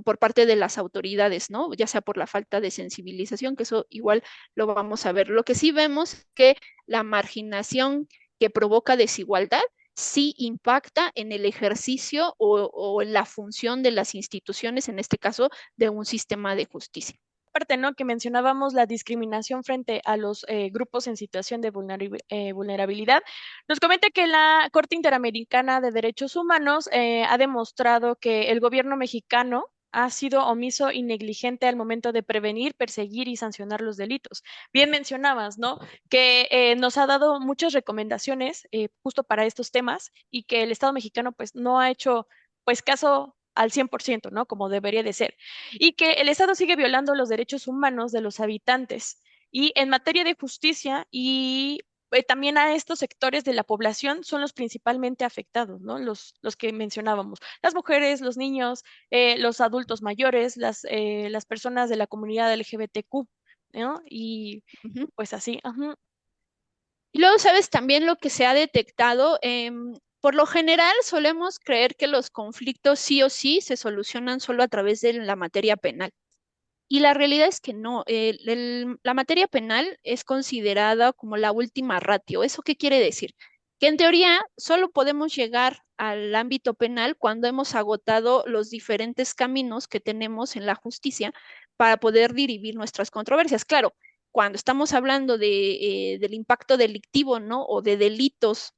por parte de las autoridades, ¿no? Ya sea por la falta de sensibilización, que eso igual lo vamos a ver. Lo que sí vemos es que la marginación que provoca desigualdad sí impacta en el ejercicio o en la función de las instituciones, en este caso, de un sistema de justicia. Parte, ¿no? Que mencionábamos la discriminación frente a los grupos en situación de vulnerabilidad. Nos comenta que la Corte Interamericana de Derechos Humanos ha demostrado que el gobierno mexicano ha sido omiso y negligente al momento de prevenir, perseguir y sancionar los delitos. Bien mencionabas, ¿no? Que nos ha dado muchas recomendaciones justo para estos temas y que el Estado mexicano pues no ha hecho pues caso al 100%, ¿no? Como debería de ser y que el Estado sigue violando los derechos humanos de los habitantes. Y en materia de justicia y también a estos sectores de la población son los principalmente afectados, ¿no? Los que mencionábamos, las mujeres, los niños, los adultos mayores, las personas de la comunidad LGBTQ, ¿no? Y Ujú. pues así, ajá. Y luego, ¿sabes también lo que se ha detectado? Por lo general, solemos creer que los conflictos sí o sí se solucionan solo a través de la materia penal. Y la realidad es que no. La materia penal es considerada como la última ratio. ¿Eso qué quiere decir? Que en teoría solo podemos llegar al ámbito penal cuando hemos agotado los diferentes caminos que tenemos en la justicia para poder dirimir nuestras controversias. Claro, cuando estamos hablando del impacto delictivo, ¿no? O de delitos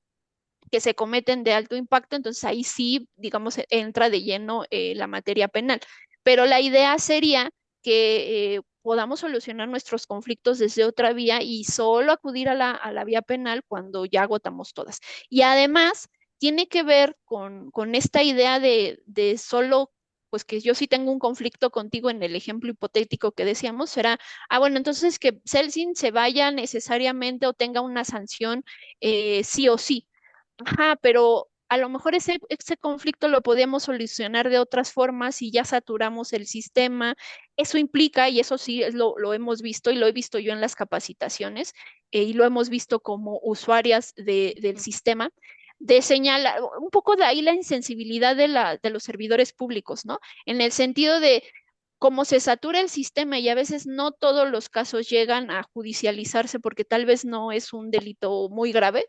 que se cometen de alto impacto, entonces ahí sí, digamos, entra de lleno la materia penal. Pero la idea sería que podamos solucionar nuestros conflictos desde otra vía y solo acudir a a la vía penal cuando ya agotamos todas. Y además tiene que ver con esta idea de solo pues que yo sí tengo un conflicto contigo en el ejemplo hipotético que decíamos, será, bueno, entonces que Celsin se vaya necesariamente o tenga una sanción sí o sí. Ajá, pero a lo mejor ese conflicto lo podemos solucionar de otras formas y ya saturamos el sistema. Eso implica, y eso sí lo hemos visto y lo he visto yo en las capacitaciones y lo hemos visto como usuarias del sistema, de señalar un poco de ahí la insensibilidad de los servidores públicos, ¿no? En el sentido de cómo se satura el sistema y a veces no todos los casos llegan a judicializarse porque tal vez no es un delito muy grave,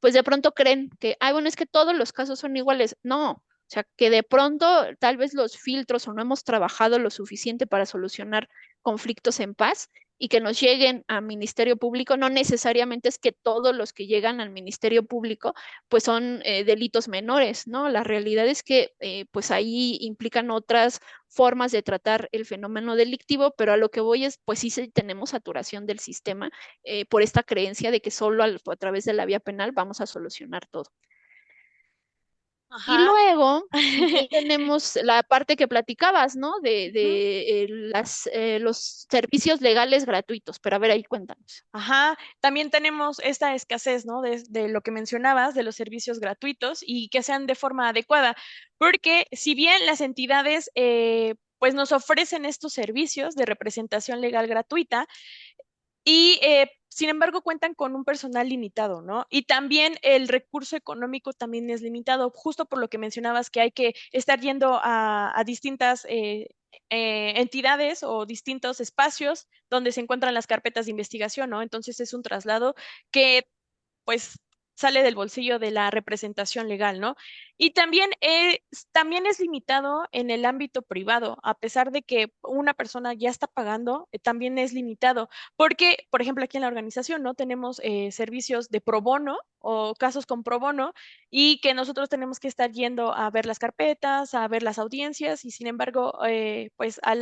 pues de pronto creen que, bueno, es que todos los casos son iguales. No, o sea, que de pronto tal vez los filtros o no hemos trabajado lo suficiente para solucionar conflictos en paz y que nos lleguen al Ministerio Público, no necesariamente es que todos los que llegan al Ministerio Público pues son delitos menores, ¿no? La realidad es que pues ahí implican otras formas de tratar el fenómeno delictivo, pero a lo que voy es, pues sí tenemos saturación del sistema por esta creencia de que solo a través de la vía penal vamos a solucionar todo. Y Ajá. luego tenemos la parte que platicabas, ¿no? De los servicios legales gratuitos. Pero a ver, ahí cuéntanos. Ajá, también tenemos esta escasez, ¿no? De lo que mencionabas, de los servicios gratuitos y que sean de forma adecuada, porque si bien las entidades pues nos ofrecen estos servicios de representación legal gratuita, y sin embargo cuentan con un personal limitado, ¿no? Y también el recurso económico también es limitado, justo por lo que mencionabas que hay que estar yendo a distintas entidades o distintos espacios donde se encuentran las carpetas de investigación, ¿no? Entonces es un traslado que pues sale del bolsillo de la representación legal, ¿no? Y también es limitado en el ámbito privado, a pesar de que una persona ya está pagando, también es limitado, porque, por ejemplo, aquí en la organización, ¿no? Tenemos servicios de pro bono o casos con pro bono y que nosotros tenemos que estar yendo a ver las carpetas, a ver las audiencias y sin embargo, pues a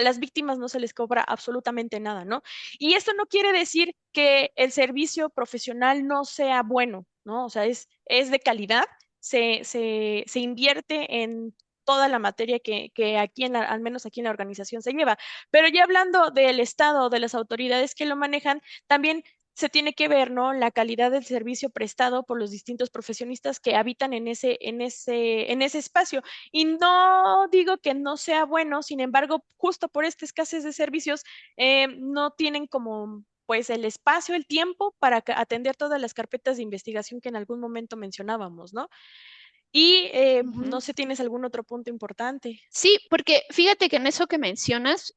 las víctimas no se les cobra absolutamente nada, ¿no? Y esto no quiere decir que el servicio profesional no sea bueno, ¿no? O sea, es de calidad, se invierte en toda la materia que aquí, al menos aquí en la organización, se lleva. Pero ya hablando del Estado, de las autoridades que lo manejan, también se tiene que ver, ¿no? La calidad del servicio prestado por los distintos profesionistas que habitan en ese espacio. Y no digo que no sea bueno, sin embargo, justo por esta escasez de servicios, no tienen como pues el espacio, el tiempo para atender todas las carpetas de investigación que en algún momento mencionábamos, ¿no? Y no sé, ¿tienes algún otro punto importante? Sí, porque fíjate que en eso que mencionas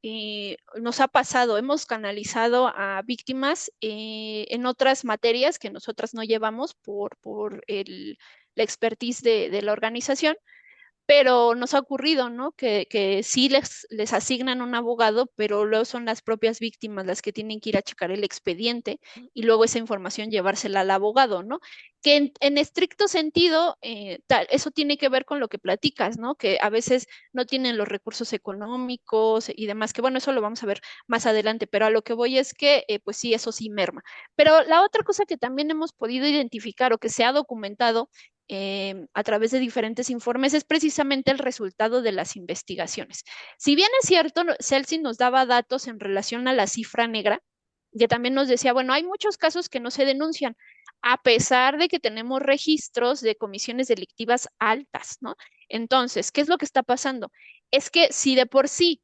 nos ha pasado, hemos canalizado a víctimas en otras materias que nosotras no llevamos por la expertise de la organización, pero nos ha ocurrido, ¿no? Que sí les asignan un abogado, pero luego son las propias víctimas las que tienen que ir a checar el expediente y luego esa información llevársela al abogado, ¿no? Que en estricto sentido, eso tiene que ver con lo que platicas, ¿no? Que a veces no tienen los recursos económicos y demás, que bueno, eso lo vamos a ver más adelante, pero a lo que voy es que, pues sí, eso sí merma. Pero la otra cosa que también hemos podido identificar o que se ha documentado a través de diferentes informes es precisamente el resultado de las investigaciones. Si bien es cierto, Celsi nos daba datos en relación a la cifra negra, que también nos decía, bueno, hay muchos casos que no se denuncian, a pesar de que tenemos registros de comisiones delictivas altas, ¿no? Entonces, ¿qué es lo que está pasando? Es que si de por sí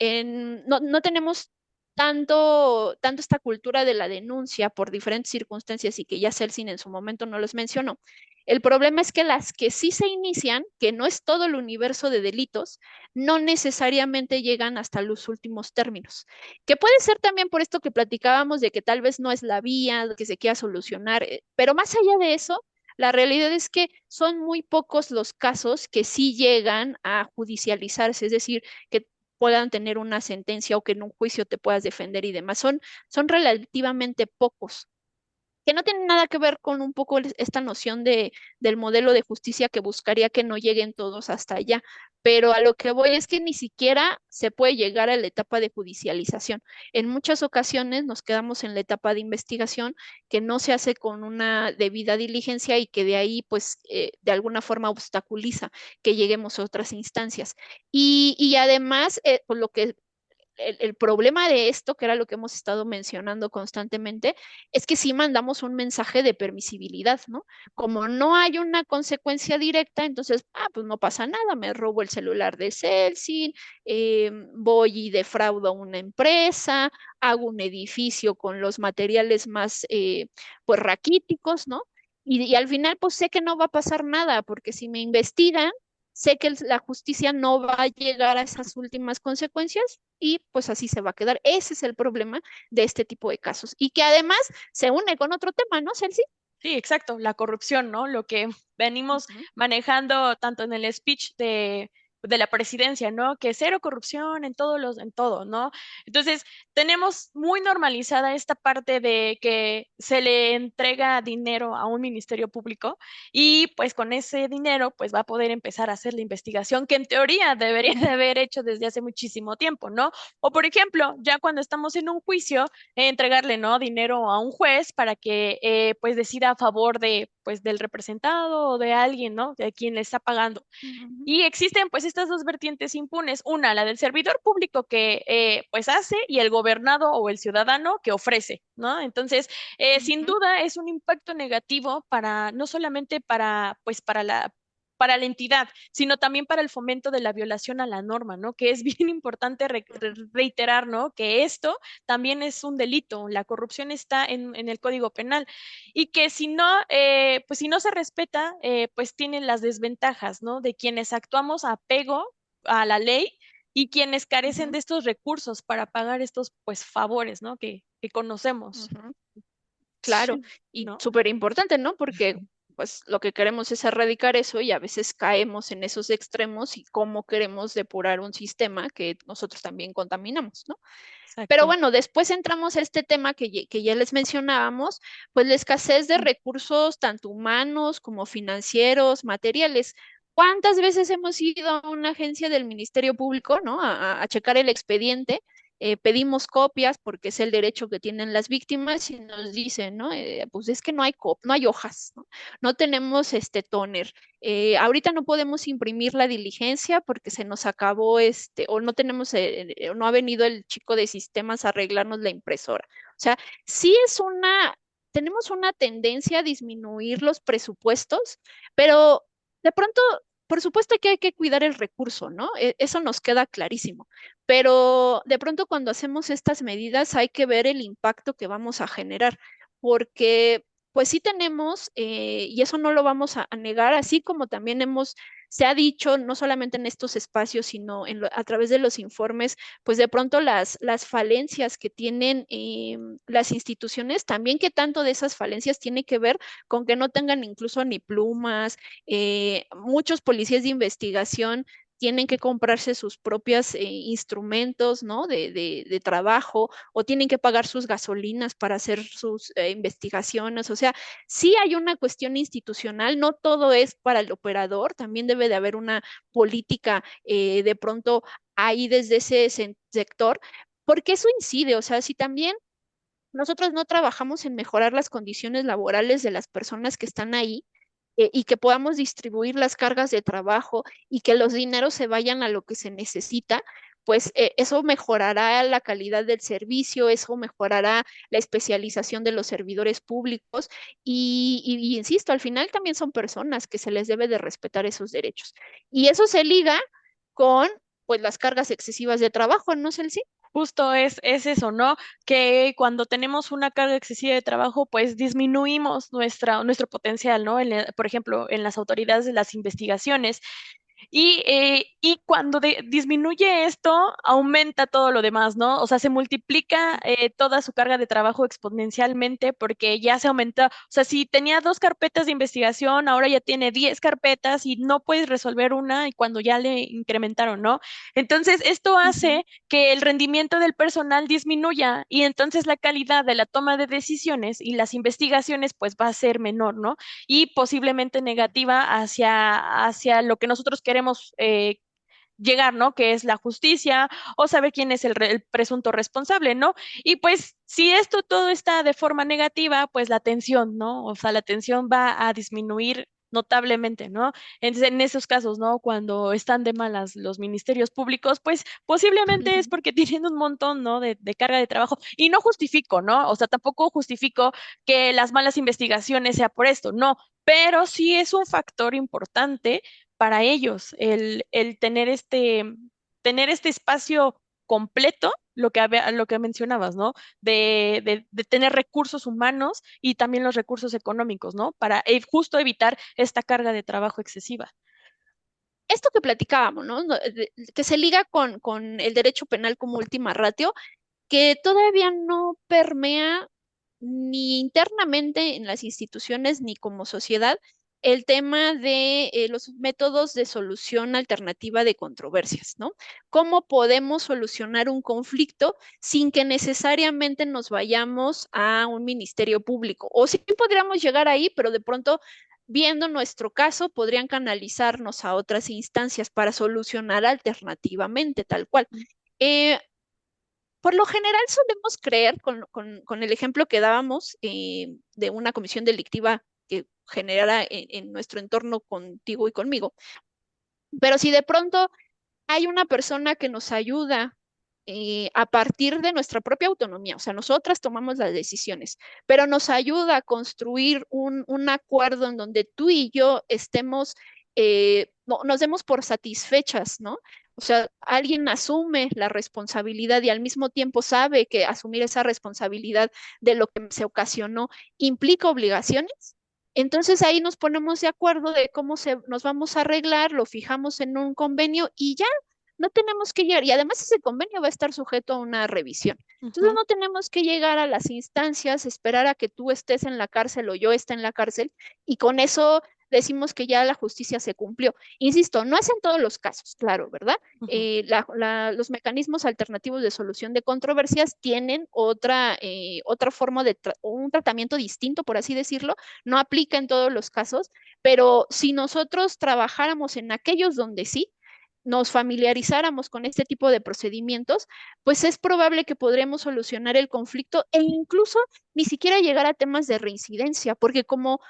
no tenemos tanto esta cultura de la denuncia por diferentes circunstancias y que ya Celsin en su momento no los mencionó. El problema es que las que sí se inician, que no es todo el universo de delitos, no necesariamente llegan hasta los últimos términos. Que puede ser también por esto que platicábamos de que tal vez no es la vía que se quiera solucionar, pero más allá de eso, la realidad es que son muy pocos los casos que sí llegan a judicializarse, es decir, que puedan tener una sentencia o que en un juicio te puedas defender y demás. Son relativamente pocos, que no tienen nada que ver con un poco esta noción del modelo de justicia que buscaría que no lleguen todos hasta allá. Pero a lo que voy es que ni siquiera se puede llegar a la etapa de judicialización. En muchas ocasiones nos quedamos en la etapa de investigación que no se hace con una debida diligencia y que de ahí, pues, de alguna forma obstaculiza que lleguemos a otras instancias. Y además, pues lo que el problema de esto, que era lo que hemos estado mencionando constantemente, es que sí mandamos un mensaje de permisibilidad, ¿no? Como no hay una consecuencia directa, entonces, pues no pasa nada, me robo el celular de Celsin, voy y defraudo a una empresa, hago un edificio con los materiales más, pues, raquíticos, ¿no? Y al final, pues sé que no va a pasar nada, porque si me investigan, sé que la justicia no va a llegar a esas últimas consecuencias y pues así se va a quedar. Ese es el problema de este tipo de casos y que además se une con otro tema, ¿no, Celsi? Sí, exacto, la corrupción, ¿no? Lo que venimos manejando tanto en el speech de de la presidencia, ¿no? Que cero corrupción en en todo, ¿no? Entonces, tenemos muy normalizada esta parte de que se le entrega dinero a un ministerio público y pues con ese dinero pues va a poder empezar a hacer la investigación que en teoría debería de haber hecho desde hace muchísimo tiempo, ¿no? O por ejemplo, ya cuando estamos en un juicio, entregarle, ¿no? Dinero a un juez para que pues decida a favor de pues del representado o de alguien, ¿no? De quien le está pagando. Ujú. Y existen pues estas dos vertientes impunes, una, la del servidor público que pues hace y el gobernado o el ciudadano que ofrece, ¿no? Entonces, sin Ujú. duda es un impacto negativo para, no solamente para, pues para la entidad, sino también para el fomento de la violación a la norma, ¿no? Que es bien importante reiterar, ¿no? Que esto también es un delito, la corrupción está en el Código Penal y que si no, pues si no se respeta, pues tienen las desventajas, ¿no? De quienes actuamos a apego a la ley y quienes carecen Ujú. de estos recursos para pagar estos, pues, favores, ¿no? Que conocemos, Ujú. Claro, y ¿no? súper importante, ¿no? Porque pues lo que queremos es erradicar eso y a veces caemos en esos extremos y cómo queremos depurar un sistema que nosotros también contaminamos, ¿no? Pero Exacto. bueno, después entramos a este tema que ya les mencionábamos, pues la escasez de recursos, tanto humanos como financieros, materiales. ¿Cuántas veces hemos ido a una agencia del Ministerio Público, ¿no? A checar el expediente, pedimos copias porque es el derecho que tienen las víctimas y nos dicen, ¿no? Pues es que no hay hojas, ¿no? No tenemos este toner. Ahorita no podemos imprimir la diligencia porque se nos acabó o no tenemos, o no ha venido el chico de sistemas a arreglarnos la impresora. O sea, sí tenemos una tendencia a disminuir los presupuestos, pero de pronto, por supuesto que hay que cuidar el recurso, ¿no? Eso nos queda clarísimo. Pero de pronto cuando hacemos estas medidas hay que ver el impacto que vamos a generar, porque pues sí tenemos, y eso no lo vamos a negar, así como también se ha dicho, no solamente en estos espacios, sino a través de los informes, pues de pronto las falencias que tienen las instituciones, también que tanto de esas falencias tiene que ver con que no tengan incluso ni plumas, muchos policías de investigación tienen que comprarse sus propios instrumentos, ¿no? De trabajo o tienen que pagar sus gasolinas para hacer sus investigaciones. O sea, sí hay una cuestión institucional, no todo es para el operador, también debe de haber una política de pronto ahí desde ese sector, porque eso incide, o sea, si también nosotros no trabajamos en mejorar las condiciones laborales de las personas que están ahí y que podamos distribuir las cargas de trabajo y que los dineros se vayan a lo que se necesita, pues eso mejorará la calidad del servicio, eso mejorará la especialización de los servidores públicos y insisto, al final también son personas que se les debe de respetar esos derechos. Y eso se liga con pues las cargas excesivas de trabajo, ¿no, Celsi? Justo es eso, ¿no? Que cuando tenemos una carga excesiva de trabajo, pues disminuimos nuestro potencial, ¿no? Por ejemplo, en las autoridades de las investigaciones. Y cuando disminuye esto, aumenta todo lo demás, ¿no? O sea, se multiplica toda su carga de trabajo exponencialmente porque ya se aumenta. O sea, si tenía dos carpetas de investigación, ahora ya tiene 10 carpetas y no puedes resolver una y cuando ya le incrementaron, ¿no? Entonces, esto Ujú. hace que el rendimiento del personal disminuya y entonces la calidad de la toma de decisiones y las investigaciones, pues va a ser menor, ¿no? Y posiblemente negativa hacia lo que nosotros queremos llegar, ¿no? Que es la justicia o saber quién es el presunto responsable, ¿no? Y pues si esto todo está de forma negativa, pues la atención, ¿no? O sea, la atención va a disminuir notablemente, ¿no? Entonces, en esos casos, ¿no? Cuando están de malas los ministerios públicos, pues posiblemente es porque tienen un montón, ¿no? De carga de trabajo. Y no justifico, ¿no? O sea, tampoco justifico que las malas investigaciones sea por esto, no, pero sí es un factor importante para ellos el tener este espacio completo, lo que mencionabas, ¿no? De tener recursos humanos y también los recursos económicos, ¿no? Para justo evitar esta carga de trabajo excesiva. Esto que platicábamos, ¿no? Que se liga con el derecho penal como última ratio, que todavía no permea ni internamente en las instituciones ni como sociedad el tema de los métodos de solución alternativa de controversias, ¿no? ¿Cómo podemos solucionar un conflicto sin que necesariamente nos vayamos a un ministerio público? O sí podríamos llegar ahí, pero de pronto, viendo nuestro caso, podrían canalizarnos a otras instancias para solucionar alternativamente, tal cual. Eh, por lo general solemos creer, con el ejemplo que dábamos de una comisión delictiva que generara en nuestro entorno contigo y conmigo, pero si de pronto hay una persona que nos ayuda a partir de nuestra propia autonomía, o sea, nosotras tomamos las decisiones, pero nos ayuda a construir un acuerdo en donde tú y yo estemos, nos demos por satisfechas, ¿no? O sea, alguien asume la responsabilidad y al mismo tiempo sabe que asumir esa responsabilidad de lo que se ocasionó implica obligaciones. Entonces ahí nos ponemos de acuerdo de cómo nos vamos a arreglar, lo fijamos en un convenio y ya no tenemos que llegar, y además ese convenio va a estar sujeto a una revisión. Entonces Ujú. no tenemos que llegar a las instancias, esperar a que tú estés en la cárcel o yo esté en la cárcel, y con eso decimos que ya la justicia se cumplió. Insisto, no es en todos los casos, claro, ¿verdad? Ujú. Los mecanismos alternativos de solución de controversias tienen otra forma un tratamiento distinto, por así decirlo, no aplica en todos los casos, pero si nosotros trabajáramos en aquellos donde sí, nos familiarizáramos con este tipo de procedimientos, pues es probable que podremos solucionar el conflicto e incluso ni siquiera llegar a temas de reincidencia, porque como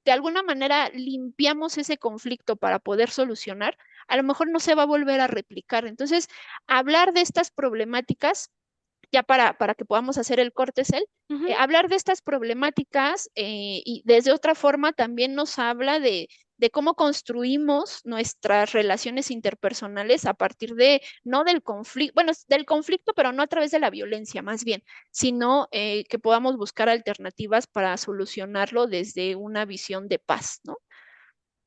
de alguna manera limpiamos ese conflicto para poder solucionar, a lo mejor no se va a volver a replicar. Entonces, hablar de estas problemáticas ya para que podamos hacer el corte, Cel, Ujú. hablar de estas problemáticas y desde otra forma también nos habla de cómo construimos nuestras relaciones interpersonales a partir de, no del conflicto, bueno, del conflicto, pero no a través de la violencia, más bien, sino que podamos buscar alternativas para solucionarlo desde una visión de paz, ¿no?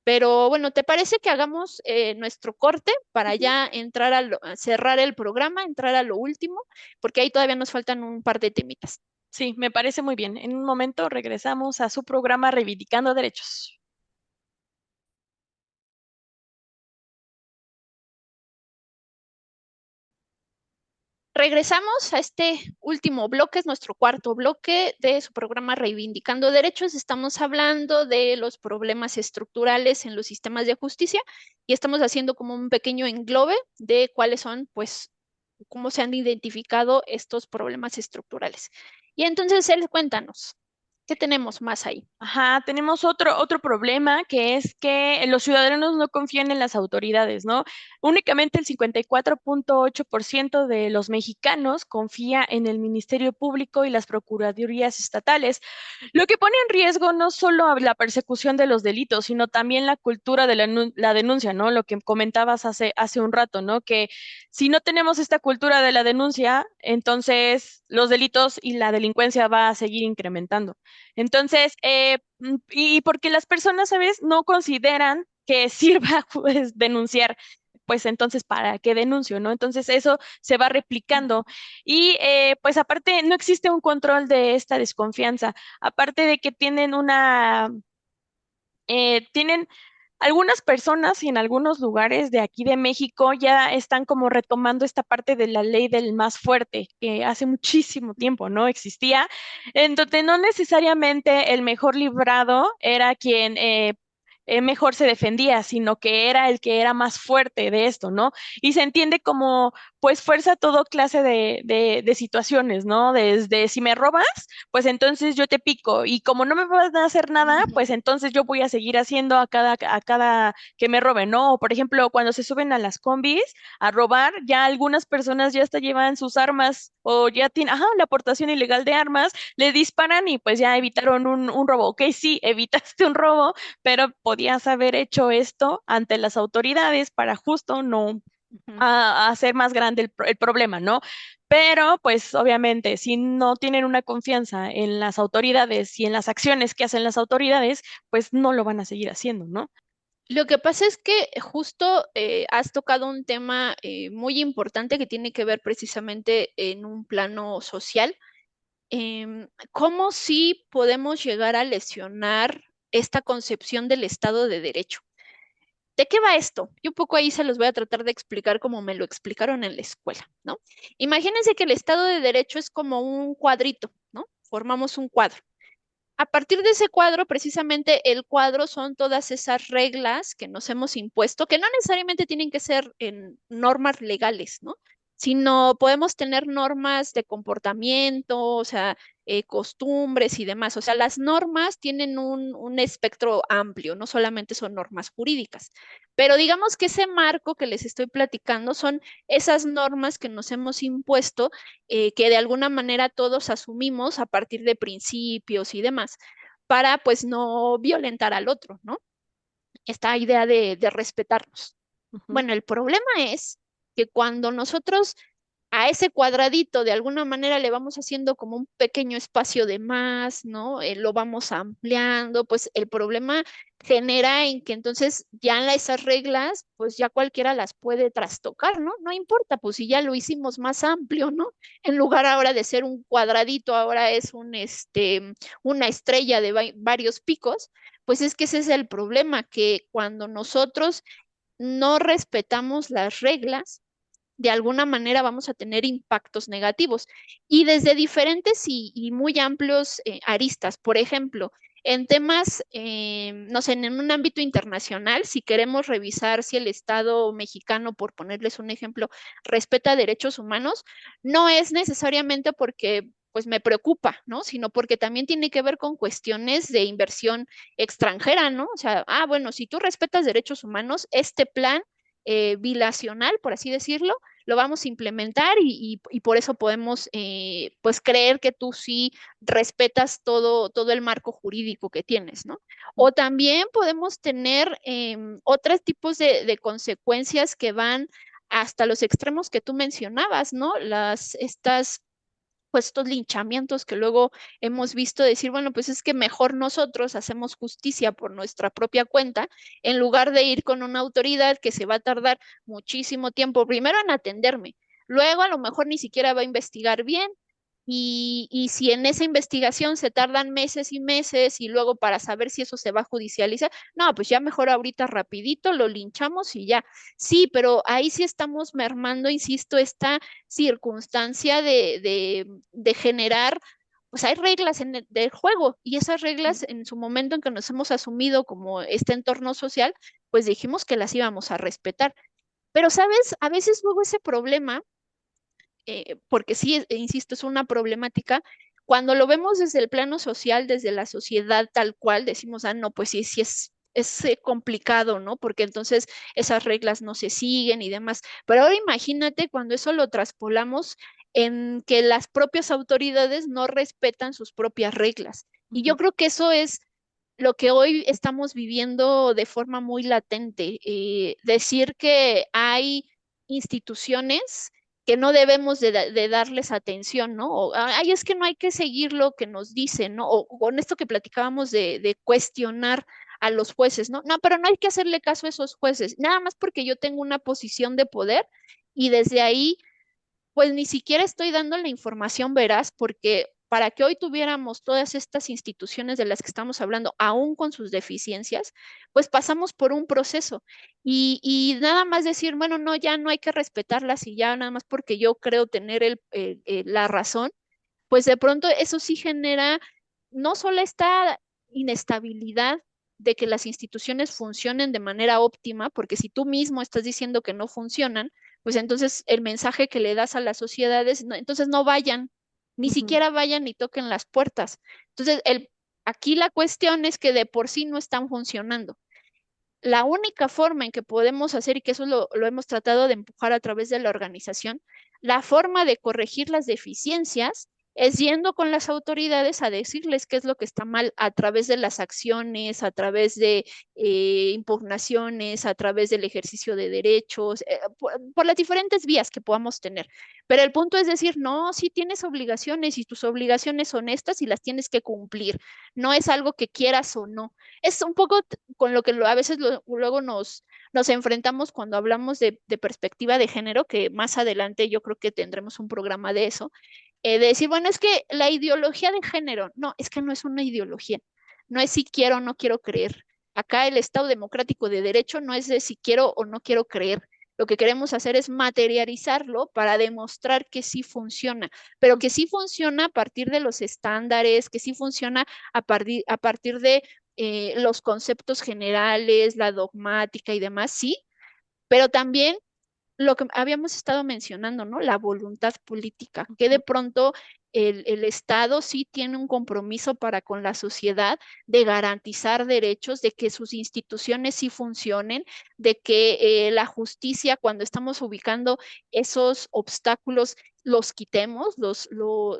Pero bueno, ¿te parece que hagamos nuestro corte para Ujú. ya entrar a cerrar el programa, entrar a lo último? Porque ahí todavía nos faltan un par de temitas. Sí, me parece muy bien. En un momento regresamos a su programa Reivindicando Derechos. Regresamos a este último bloque, es nuestro cuarto bloque de su programa Reivindicando Derechos. Estamos hablando de los problemas estructurales en los sistemas de justicia y estamos haciendo como un pequeño englobe de cuáles son, pues, cómo se han identificado estos problemas estructurales. Y entonces, él, cuéntanos, ¿qué tenemos más ahí? Ajá, tenemos otro problema que es que los ciudadanos no confían en las autoridades, ¿no? Únicamente el 54.8% de los mexicanos confía en el Ministerio Público y las procuradurías estatales, lo que pone en riesgo no solo a la persecución de los delitos, sino también la cultura de la denuncia, ¿no? Lo que comentabas hace un rato, ¿no? Que si no tenemos esta cultura de la denuncia, entonces los delitos y la delincuencia va a seguir incrementando. Entonces, y porque las personas, ¿sabes? No consideran que sirva pues, denunciar, pues entonces, ¿para qué denuncio, no? Entonces, eso se va replicando. Y pues aparte, no existe un control de esta desconfianza. Aparte de que tienen algunas personas y en algunos lugares de aquí de México ya están como retomando esta parte de la ley del más fuerte, que hace muchísimo tiempo no existía, en donde no necesariamente el mejor librado era quien mejor se defendía, sino que era el que era más fuerte de esto, ¿no? Y se entiende como, pues, fuerza todo clase de situaciones, ¿no? Desde si me robas, pues entonces yo te pico y como no me van a hacer nada, pues entonces yo voy a seguir haciendo a cada que me roben, ¿no? O por ejemplo, cuando se suben a las combis a robar, ya algunas personas ya hasta llevan sus armas o ya tienen, ajá, la aportación ilegal de armas, le disparan y pues ya evitaron un robo. Ok, sí, evitaste un robo, pero podías haber hecho esto ante las autoridades para justo no Ujú. a hacer más grande el problema, ¿no? Pero, pues, obviamente, si no tienen una confianza en las autoridades y en las acciones que hacen las autoridades, pues no lo van a seguir haciendo, ¿no? Lo que pasa es que justo has tocado un tema muy importante que tiene que ver precisamente en un plano social. ¿Cómo sí podemos llegar a lesionar esta concepción del Estado de Derecho. ¿De qué va esto? Yo un poco ahí se los voy a tratar de explicar como me lo explicaron en la escuela, ¿no? Imagínense que el Estado de Derecho es como un cuadrito, ¿no? Formamos un cuadro. A partir de ese cuadro, precisamente el cuadro son todas esas reglas que nos hemos impuesto, que no necesariamente tienen que ser en normas legales, ¿no? Sino podemos tener normas de comportamiento, o sea, costumbres y demás. O sea, las normas tienen un espectro amplio, no solamente son normas jurídicas. Pero digamos que ese marco que les estoy platicando son esas normas que nos hemos impuesto, que de alguna manera todos asumimos a partir de principios y demás, para pues no violentar al otro, ¿no? Esta idea de respetarnos. Ujú. Bueno, el problema es que cuando nosotros a ese cuadradito de alguna manera le vamos haciendo como un pequeño espacio de más, ¿no? Lo vamos ampliando, pues el problema genera en que entonces ya esas reglas, pues ya cualquiera las puede trastocar, ¿no? No importa, pues si ya lo hicimos más amplio, ¿no? En lugar ahora de ser un cuadradito, ahora es una estrella de varios picos, pues es que ese es el problema, que cuando nosotros no respetamos las reglas, de alguna manera vamos a tener impactos negativos y desde diferentes y muy amplios aristas. Por ejemplo, en temas, no sé, en un ámbito internacional, si queremos revisar si el Estado mexicano, por ponerles un ejemplo, respeta derechos humanos, no es necesariamente porque pues me preocupa, ¿no? Sino porque también tiene que ver con cuestiones de inversión extranjera, ¿no? O sea, bueno, si tú respetas derechos humanos, este plan bilacional, por así decirlo, lo vamos a implementar y por eso podemos pues creer que tú sí respetas todo el marco jurídico que tienes, ¿no? O también podemos tener otros tipos de consecuencias que van hasta los extremos que tú mencionabas, ¿no? Pues estos linchamientos que luego hemos visto decir, bueno, pues es que mejor nosotros hacemos justicia por nuestra propia cuenta en lugar de ir con una autoridad que se va a tardar muchísimo tiempo, primero en atenderme, luego a lo mejor ni siquiera va a investigar bien y si en esa investigación se tardan meses y meses y luego para saber si eso se va a judicializar, no, pues ya mejor ahorita rapidito lo linchamos y ya. Sí, pero ahí sí estamos mermando, insisto, esta circunstancia de generar, pues hay reglas del juego y esas reglas en su momento en que nos hemos asumido como este entorno social, pues dijimos que las íbamos a respetar. Pero, ¿sabes? A veces luego ese problema, porque sí, insisto, es una problemática, cuando lo vemos desde el plano social, desde la sociedad tal cual, decimos, no, pues sí, sí es complicado, ¿no? Porque entonces esas reglas no se siguen y demás. Pero ahora imagínate cuando eso lo traspolamos en que las propias autoridades no respetan sus propias reglas. Y yo creo que eso es lo que hoy estamos viviendo de forma muy latente. Decir que hay instituciones que no debemos de darles atención, ¿no? O, ay, es que no hay que seguir lo que nos dicen, ¿no? O con esto que platicábamos de cuestionar a los jueces, ¿no? No, pero no hay que hacerle caso a esos jueces, nada más porque yo tengo una posición de poder y desde ahí pues ni siquiera estoy dando la información veraz porque para que hoy tuviéramos todas estas instituciones de las que estamos hablando, aún con sus deficiencias, pues pasamos por un proceso y nada más decir, bueno, no, ya no hay que respetarlas y ya nada más porque yo creo tener la razón, pues de pronto eso sí genera no solo esta inestabilidad de que las instituciones funcionen de manera óptima, porque si tú mismo estás diciendo que no funcionan, pues entonces el mensaje que le das a las sociedades, entonces no vayan, ni siquiera vayan ni toquen las puertas. Entonces, aquí la cuestión es que de por sí no están funcionando. La única forma en que podemos hacer, y que eso lo hemos tratado de empujar a través de la organización, la forma de corregir las deficiencias es yendo con las autoridades a decirles qué es lo que está mal a través de las acciones, a través de impugnaciones, a través del ejercicio de derechos, por las diferentes vías que podamos tener. Pero el punto es decir, no, sí tienes obligaciones y tus obligaciones son estas y las tienes que cumplir. No es algo que quieras o no. Es un poco con lo que a veces luego nos enfrentamos cuando hablamos de perspectiva de género, que más adelante yo creo que tendremos un programa de eso, de decir, bueno, es que la ideología de género, no, es que no es una ideología. no es si quiero o no quiero creer. Acá el Estado democrático de derecho no es de si quiero o no quiero creer. Lo que queremos hacer es materializarlo para demostrar que sí funciona, pero que sí funciona a partir de los estándares, que sí funciona a partir de los conceptos generales, la dogmática y demás, sí, pero también lo que habíamos estado mencionando, ¿no? La voluntad política, que de pronto el Estado sí tiene un compromiso para con la sociedad de garantizar derechos, de que sus instituciones sí funcionen, de que la justicia, cuando estamos ubicando esos obstáculos, los quitemos,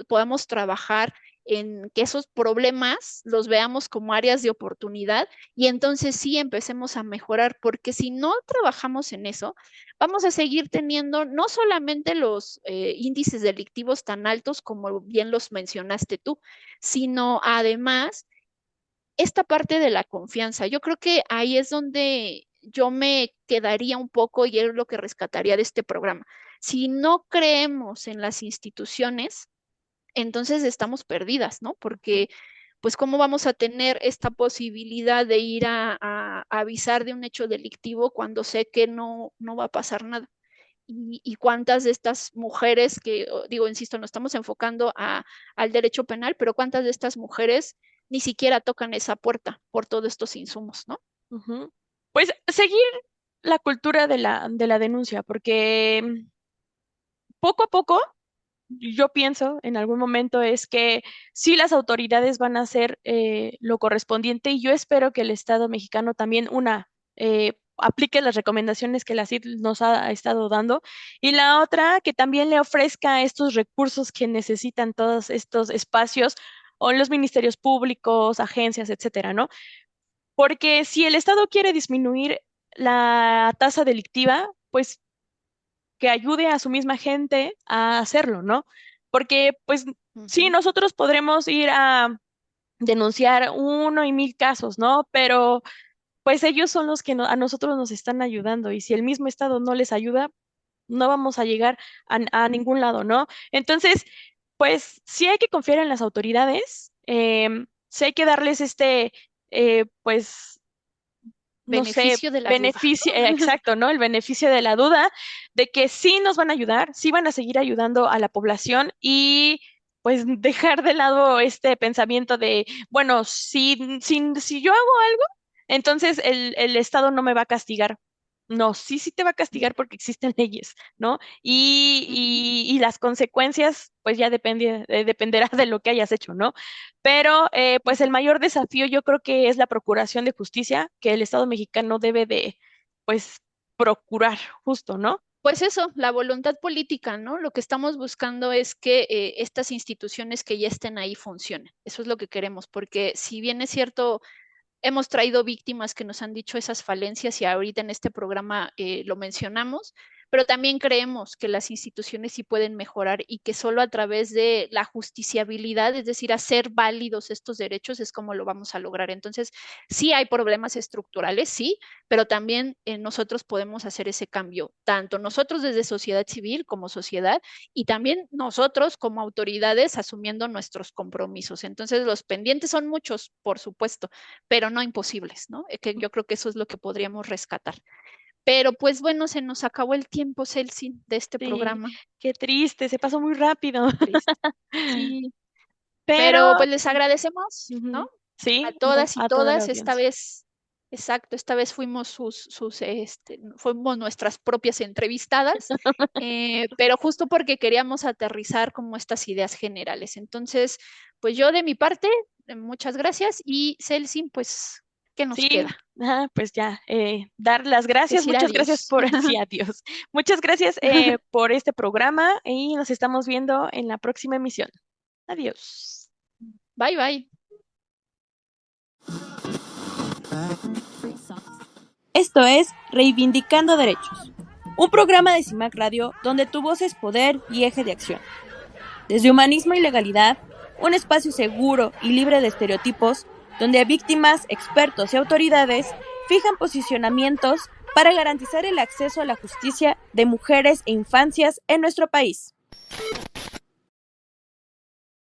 podamos trabajar en que esos problemas los veamos como áreas de oportunidad y entonces sí empecemos a mejorar, porque si no trabajamos en eso, vamos a seguir teniendo no solamente los índices delictivos tan altos como bien los mencionaste tú, sino además esta parte de la confianza. Yo creo que ahí es donde yo me quedaría un poco y es lo que rescataría de este programa. Si no creemos en las instituciones, entonces estamos perdidas, ¿no? Porque pues cómo vamos a tener esta posibilidad de ir a avisar de un hecho delictivo cuando sé que no va a pasar nada. Y cuántas de estas mujeres que, digo, insisto, no estamos enfocando al derecho penal, pero cuántas de estas mujeres ni siquiera tocan esa puerta por todos estos insumos, ¿no? Ujú. Pues seguir la cultura de la denuncia, porque poco a poco, yo pienso en algún momento es que sí las autoridades van a hacer lo correspondiente y yo espero que el Estado mexicano también aplique las recomendaciones que la CID nos ha estado dando y la otra que también le ofrezca estos recursos que necesitan todos estos espacios o los ministerios públicos, agencias, etcétera, ¿no? Porque si el Estado quiere disminuir la tasa delictiva, pues que ayude a su misma gente a hacerlo, ¿no? Porque, pues, sí, nosotros podremos ir a denunciar 1 y 1000 casos, ¿no? Pero, pues, ellos son los que a nosotros nos están ayudando y si el mismo Estado no les ayuda, no vamos a llegar a ningún lado, ¿no? Entonces, pues, sí hay que confiar en las autoridades, sí hay que darles pues, no sé, Beneficio de la duda. beneficio, exacto, ¿no? El beneficio de la duda de que sí nos van a ayudar, sí van a seguir ayudando a la población y pues dejar de lado este pensamiento de, bueno, si yo hago algo, entonces el Estado no me va a castigar. No, sí te va a castigar porque existen leyes, ¿no? Y las consecuencias, pues ya dependerá de lo que hayas hecho, ¿no? Pero pues el mayor desafío yo creo que es la procuración de justicia que el Estado mexicano debe de, pues, procurar justo, ¿no? Pues eso, la voluntad política, ¿no? Lo que estamos buscando es que estas instituciones que ya estén ahí funcionen. Eso es lo que queremos, porque si bien es cierto, hemos traído víctimas que nos han dicho esas falencias y ahorita en este programa lo mencionamos, pero también creemos que las instituciones sí pueden mejorar y que solo a través de la justiciabilidad, es decir, hacer válidos estos derechos, es como lo vamos a lograr. Entonces, sí hay problemas estructurales, sí, pero también nosotros podemos hacer ese cambio, tanto nosotros desde sociedad civil como sociedad y también nosotros como autoridades asumiendo nuestros compromisos. Entonces, los pendientes son muchos, por supuesto, pero no imposibles, ¿no? Que yo creo que eso es lo que podríamos rescatar. Pero pues bueno, se nos acabó el tiempo, Celsin, de este Sí, programa. qué triste, se pasó muy rápido. Triste. Sí, Pero pero pues les agradecemos, ¿no? ujú, sí, A todas y a toda la todas, esta audiencia. vez, exacto, esta vez fuimos fuimos nuestras propias entrevistadas, pero justo porque queríamos aterrizar como estas ideas generales. Entonces, pues yo de mi parte, muchas gracias y Celsin, pues, ¿qué nos Sí, queda? pues ya, dar las gracias, Decir muchas gracias adiós. por, sí, adiós. Muchas gracias por este programa y nos estamos viendo en la próxima emisión. Adiós. Bye, bye. Esto es Reivindicando Derechos, un programa de CIMAC Radio donde tu voz es poder y eje de acción. Desde humanismo y legalidad, un espacio seguro y libre de estereotipos, donde víctimas, expertos y autoridades fijan posicionamientos para garantizar el acceso a la justicia de mujeres e infancias en nuestro país.